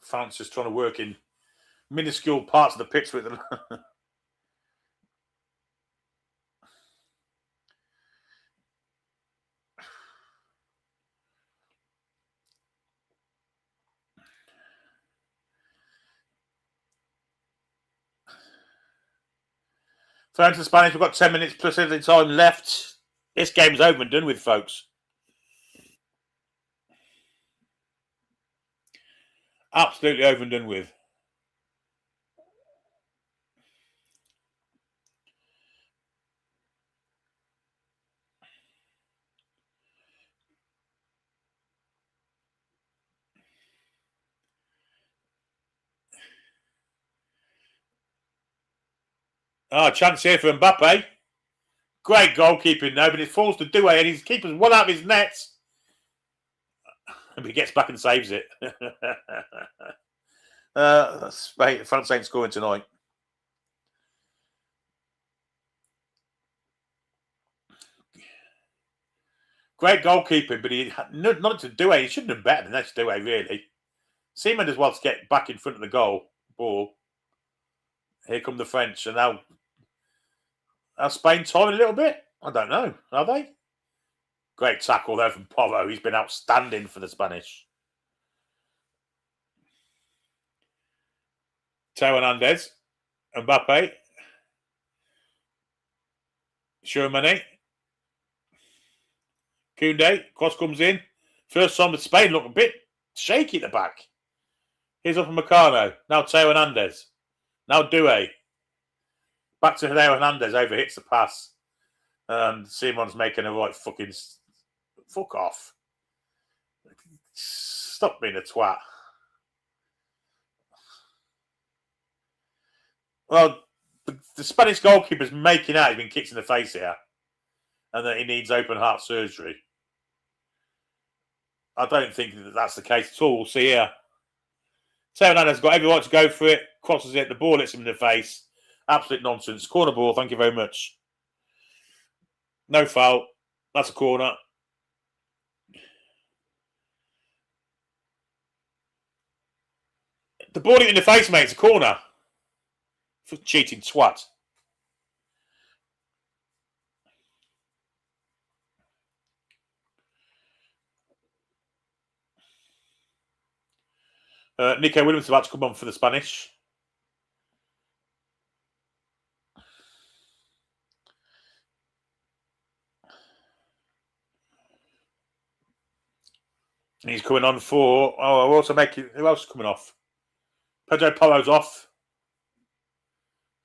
France just trying to work in minuscule parts of the pitch with them. Thrown to the Spanish. We've got 10 minutes plus every time left. This game's over and done with, folks. Absolutely over and done with. Chance here for Mbappe. Great goalkeeping though, but it falls to Douay and his keeper's one out of his net. But he gets back and saves it. France ain't scoring tonight. Great goalkeeping, but he had not to Douay. He shouldn't have better than that to Douay, really. Seaman does well to get back in front of the goal. Ball. Here come the French, and now are Spain timing a little bit? I don't know. Are they? Great tackle there from Porro. He's been outstanding for the Spanish. Teo Hernandez. Mbappe. Shermani. Koundé. Cross comes in. First time with Spain look a bit shaky at the back. Here's up from Meccano. Now Teo Hernandez. Now Douay. Back to Teo Hernandez. Overhits the pass. And Simon's making a right fucking... Fuck off. Stop being a twat. Well, the Spanish goalkeeper's making out he's been kicked in the face here. And that he needs open heart surgery. I don't think that that's the case at all. We'll see here. Teo Hernandez got every right to go for it. Crosses it. The ball hits him in the face. Absolute nonsense. Corner ball. Thank you very much. No foul. That's a corner. The ball hit in the face, mate. It's a corner. For cheating twat. Nico Williams is about to come on for the Spanish. He's coming on for... Oh, we're also making... Who else is coming off? Pedro Porro's off.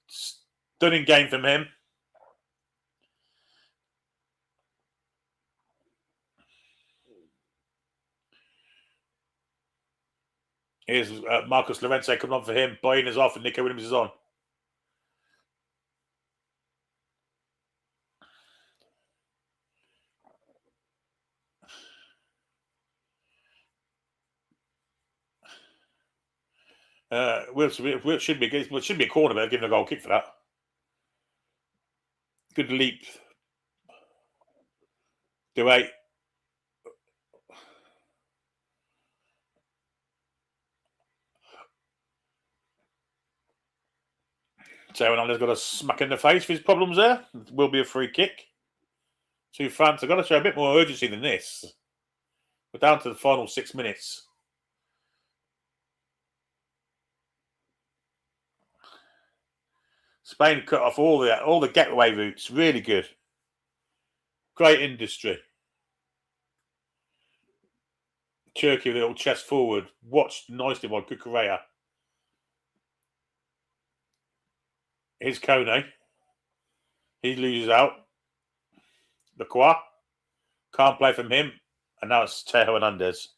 Stunning game from him. Here's Marcus Llorente coming on for him. Boyne is off and Nico Williams is on. Will should be a corner, but giving a goal kick for that. Good leap. Douay. Teo Hernandez got a smack in the face for his problems there. It will be a free kick. To France, I've got to show a bit more urgency than this. We're down to the final 6 minutes. Spain cut off all the getaway routes. Really good. Great industry. Turkey with a little chest forward. Watched nicely by Kukureya. Here's Kone. He loses out. Lacroix. Can't play from him. And now it's Teo Hernandez.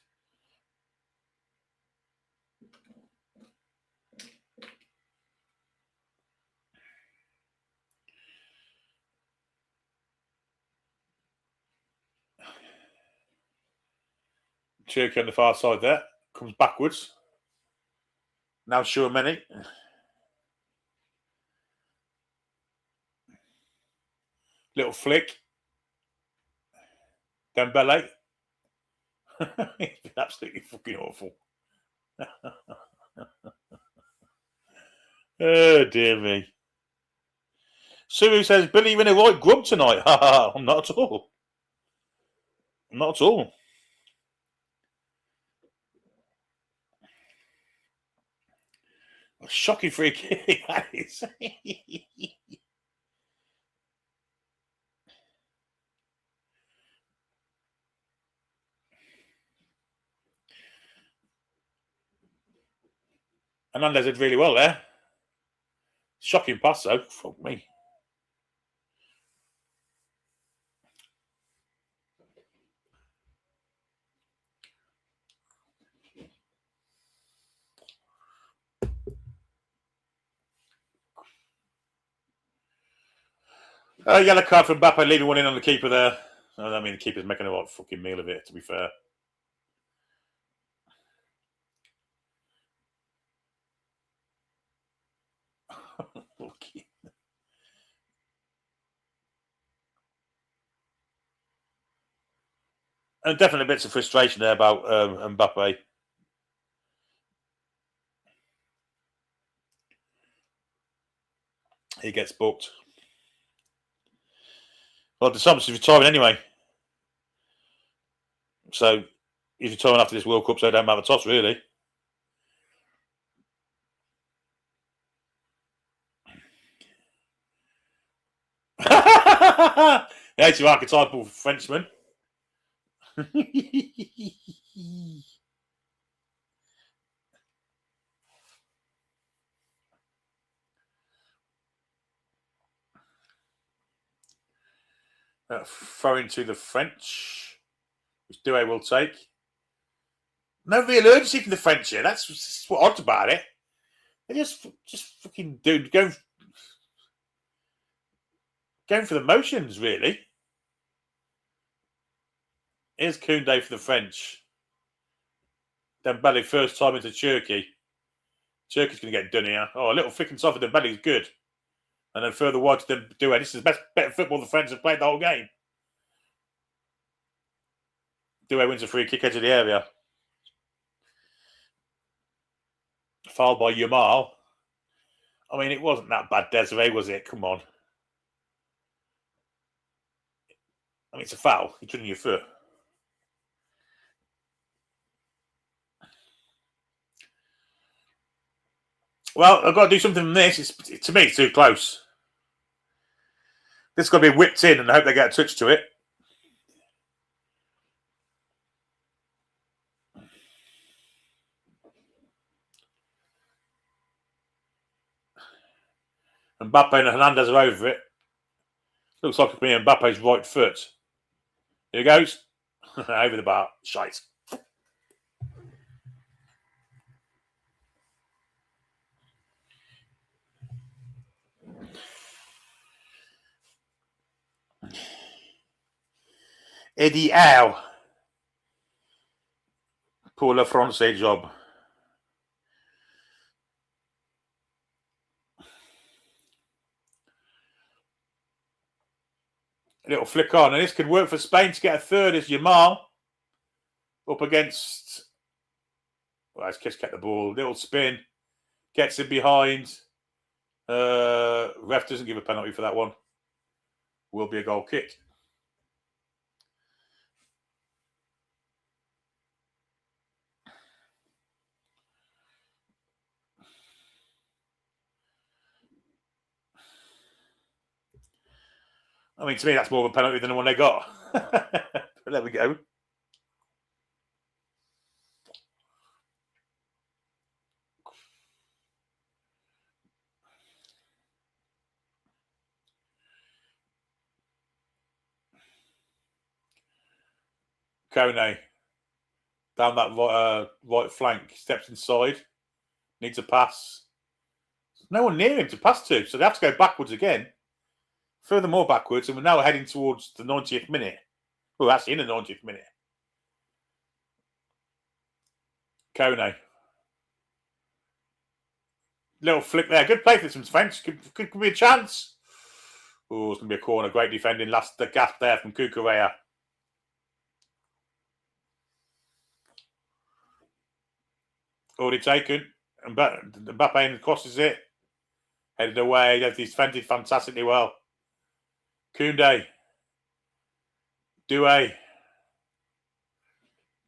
Turkey on the far side there. Comes backwards. Now Shuameni. Little flick. Dembele. He's been absolutely fucking awful. Oh, dear me. Suru says, Billy, you're in a right grub tonight. I'm not at all. Not at all. A shocking free kick, that is. Hernandez did really well there. Shocking pass, though. Fuck me. Yellow card for Mbappe, leaving one in on the keeper there. I mean, the keeper's making a fucking meal of it, to be fair. Okay. And definitely bits of frustration there about Mbappe. He gets booked. Well, DeSantis is retiring anyway. So he's retiring after this World Cup, so it don't matter toss, really. Yeah, it's your archetypal Frenchman. Throwing to the French, which Douay will take. No real urgency from the French here. That's what odd about it. They just fucking going for the motions, really. Here's Koundé for the French. Dembele first time into Turkey. Turkey's going to get done here. Oh, a little flick and soft for Dembele is good. And then further wide to Douay. This is the better football the French have played the whole game. Douay wins a free kick edge of the area. Fouled by Yamal. I mean, it wasn't that bad, Desiree, was it? Come on. I mean, it's a foul. You're turning your foot. Well, I've got to do something from this. To me, it's too close. This has got to be whipped in, and I hope they get a touch to it. Mbappe and Hernandez are over it. Looks like it's been Mbappe's right foot. Here he goes. Over the bar. Shite. Eddie Howe. Pour le français job. Little flick on, and this could work for Spain to get a third as Yamal up against. Well, he's just kept the ball. Little spin, gets it behind. Ref doesn't give a penalty for that one. Will be a goal kick. I mean, to me, that's more of a penalty than the one they got. But there we go. Kone down that right flank, steps inside, needs a pass. There's no one near him to pass to, so they have to go backwards again. Furthermore backwards, and we're now heading towards the 90th minute. Well, actually in the 90th minute. Kone. Little flick there. Good play for some defence. Could be a chance. Oh, it's going to be a corner. Great defending. Last the gap there from Cucurella. Already taken. Mbappe crosses it. Headed away. He's defended fantastically well. Koundé. Doué.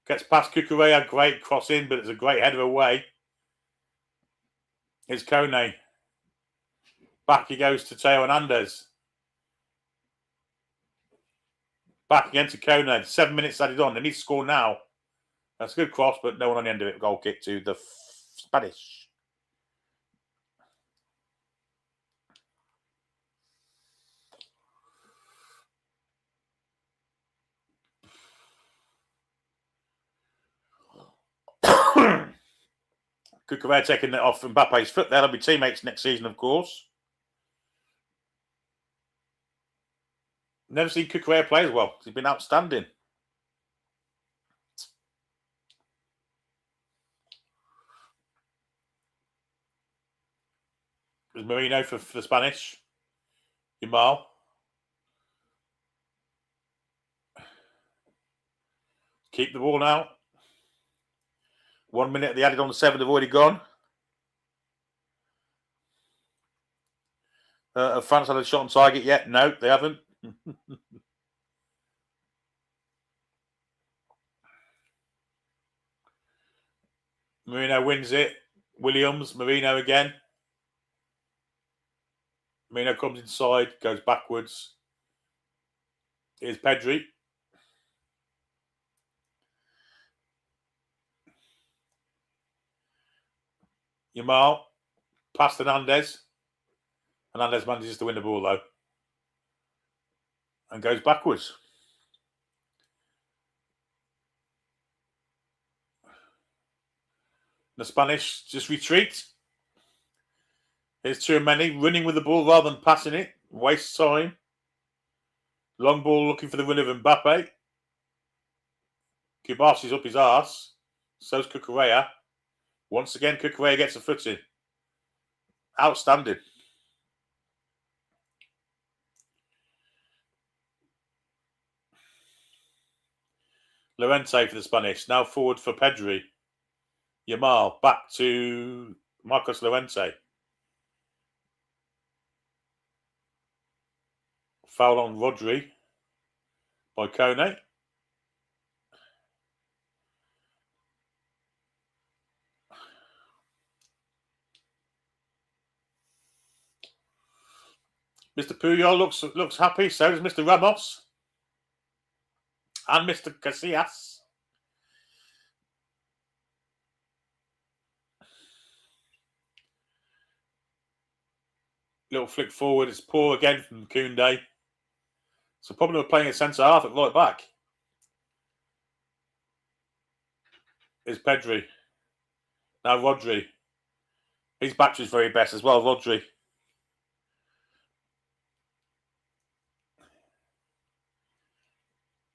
Gets past Cucurella. Great cross in, but it's a great header away. It's Kone. Back he goes to Teo Hernandez. Back again to Kone. 7 minutes added on. They need to score now. That's a good cross, but no one on the end of it. Goal kick to the Spanish. Cucurella taking it off Mbappe's foot there. They'll be teammates next season, of course. Never seen Cucurella play as well. He's been outstanding. There's Marino for the Spanish. Yamal. Keep the ball now. 1 minute, they added on the 7, they've already gone. Have France had a shot on target yet? No, they haven't. Marino wins it. Williams, Marino again. Marino comes inside, goes backwards. Here's Pedri. Yamal, past Hernandez. Hernandez manages to win the ball though. And goes backwards. The Spanish just retreat. Here's Tchouaméni running with the ball rather than passing it. Wastes time. Long ball looking for the run of Mbappe. Kubasi's up his arse. So's Cucurella. Once again, Cucurella gets a foot in. Outstanding. Llorente for the Spanish. Now forward for Pedri. Yamal back to Marcos Llorente. Foul on Rodri by Kone. Mr. Puyol looks happy. So does Mr. Ramos and Mr. Casillas. Little flick forward. It's poor again from Koundé. So probably we're playing a centre half at right back. Is Pedri. Now Rodri. He's back to his very best as well, Rodri.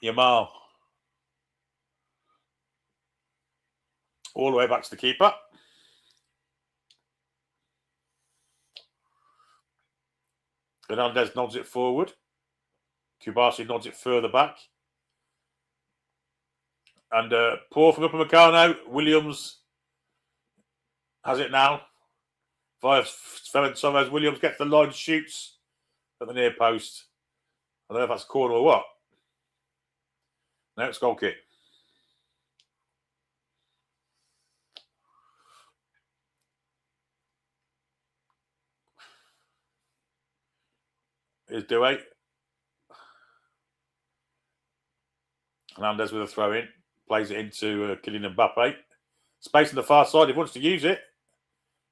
Yamal. All the way back to the keeper. Hernandez nods it forward. Kubasi nods it further back. And Paul from Upper Meccano. Williams has it now. Via Ferran Torres. Williams gets the line, shoots at the near post. I don't know if that's a corner or what. No, it's goal kick. Here's Douay. Hernandez with a throw in. Plays it into Kylian Mbappe. Space on the far side. He wants to use it.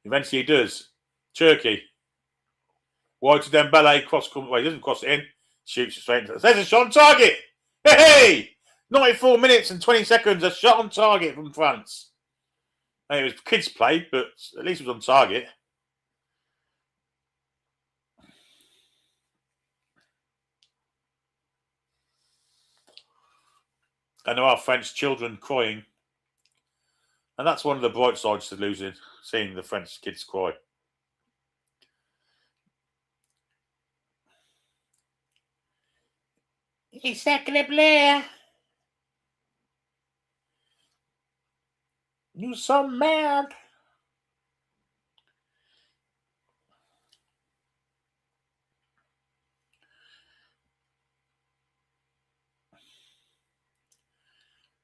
Eventually he does. Turkey. Wide to Dembele. Cross. Well, he doesn't cross it in. Shoots it straight into. There's a shot on target. Hey! 94 minutes and 20 seconds. A shot on target from France. And it was kids' play, but at least it was on target. And there are French children crying. And that's one of the bright sides to losing, seeing the French kids cry. He's sacré bleu. You so mad.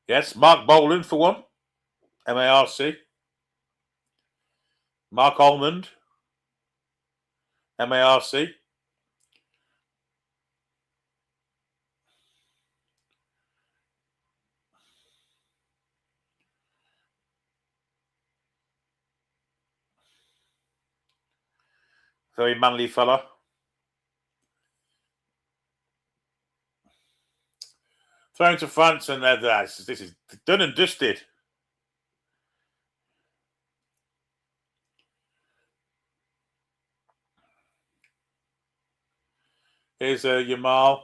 Yes, Mark Boland for one. MARC. Mark Almond. MARC. Very manly fella. Thrown to France, and this is done and dusted. Here's Yamal.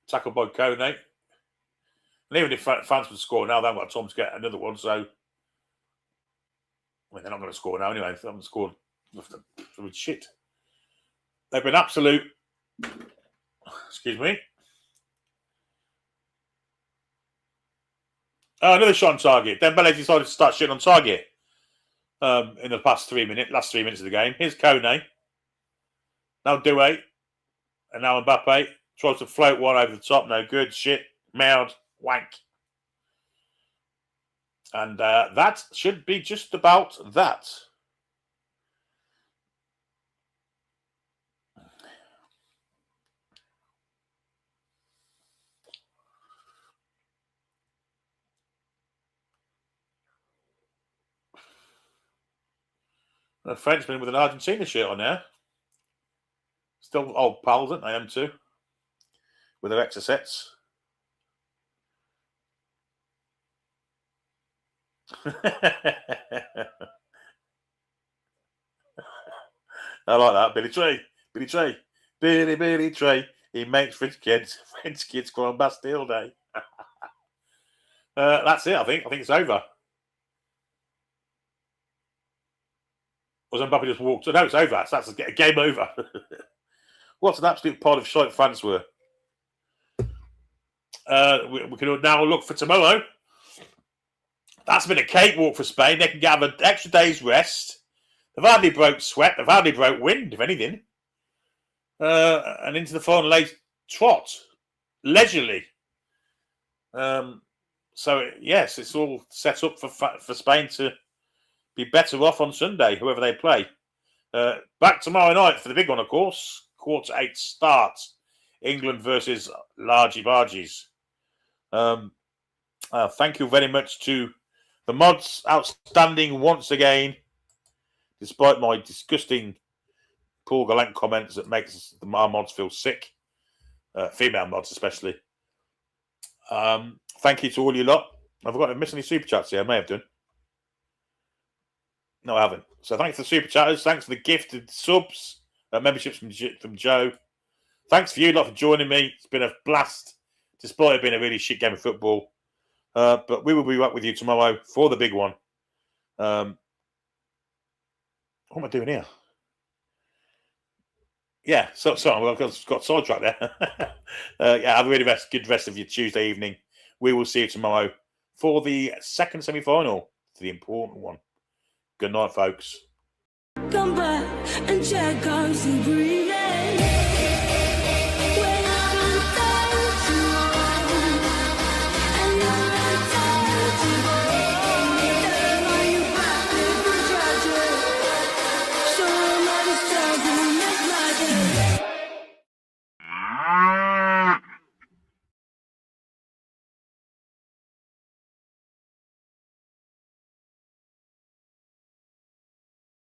Tackled by Kone. And even if France would score now, they haven't got time to get another one. So, I mean, they're not going to score now anyway. They haven't scored. Shit. They've been absolute. Excuse me. Oh, another shot on target. Dembele decided to start shooting on target in the last 3 minutes of the game. Here's Kone. Now Douay. And now Mbappe. Tries to float one over the top. No good. Shit. Mailed. Wank. And that should be just about that. A Frenchman with an Argentina shirt on there. Still old pals, aren't they, them two? With their extra sets. I like that. Billy Trey. Billy Trey. He makes French kids cry on Bastille Day. That's it, I think. I think it's over. Was Mbappe just walked? No, it's over. That's a game over. What an absolute pile of shite fans were. We can now look for tomorrow. That's been a cakewalk for Spain. They can have an extra day's rest. They've hardly broke sweat. They've hardly broke wind, if anything. And into the final leg trot. Leisurely. So, yes, it's all set up for Spain to be better off on Sunday, whoever they play. Back tomorrow night for the big one, of course. 8:15 start. England versus Largy Bargies. Thank you very much to the mods. Outstanding once again. Despite my disgusting Paul Gallant comments that makes our mods feel sick. Female mods especially. Thank you to all you lot. I've got to miss any super chats here. I may have done. No, I haven't. So thanks to the super chatters. Thanks for the gifted subs, memberships from Joe. Thanks for you lot for joining me. It's been a blast, despite it being a really shit game of football. But we will be back with you tomorrow for the big one. What am I doing here? Yeah, sorry, I got sidetracked there. Yeah, have a really good rest of your Tuesday evening. We will see you tomorrow for the second semi-final, the important one. Good night, folks. Come back and check out the breeze.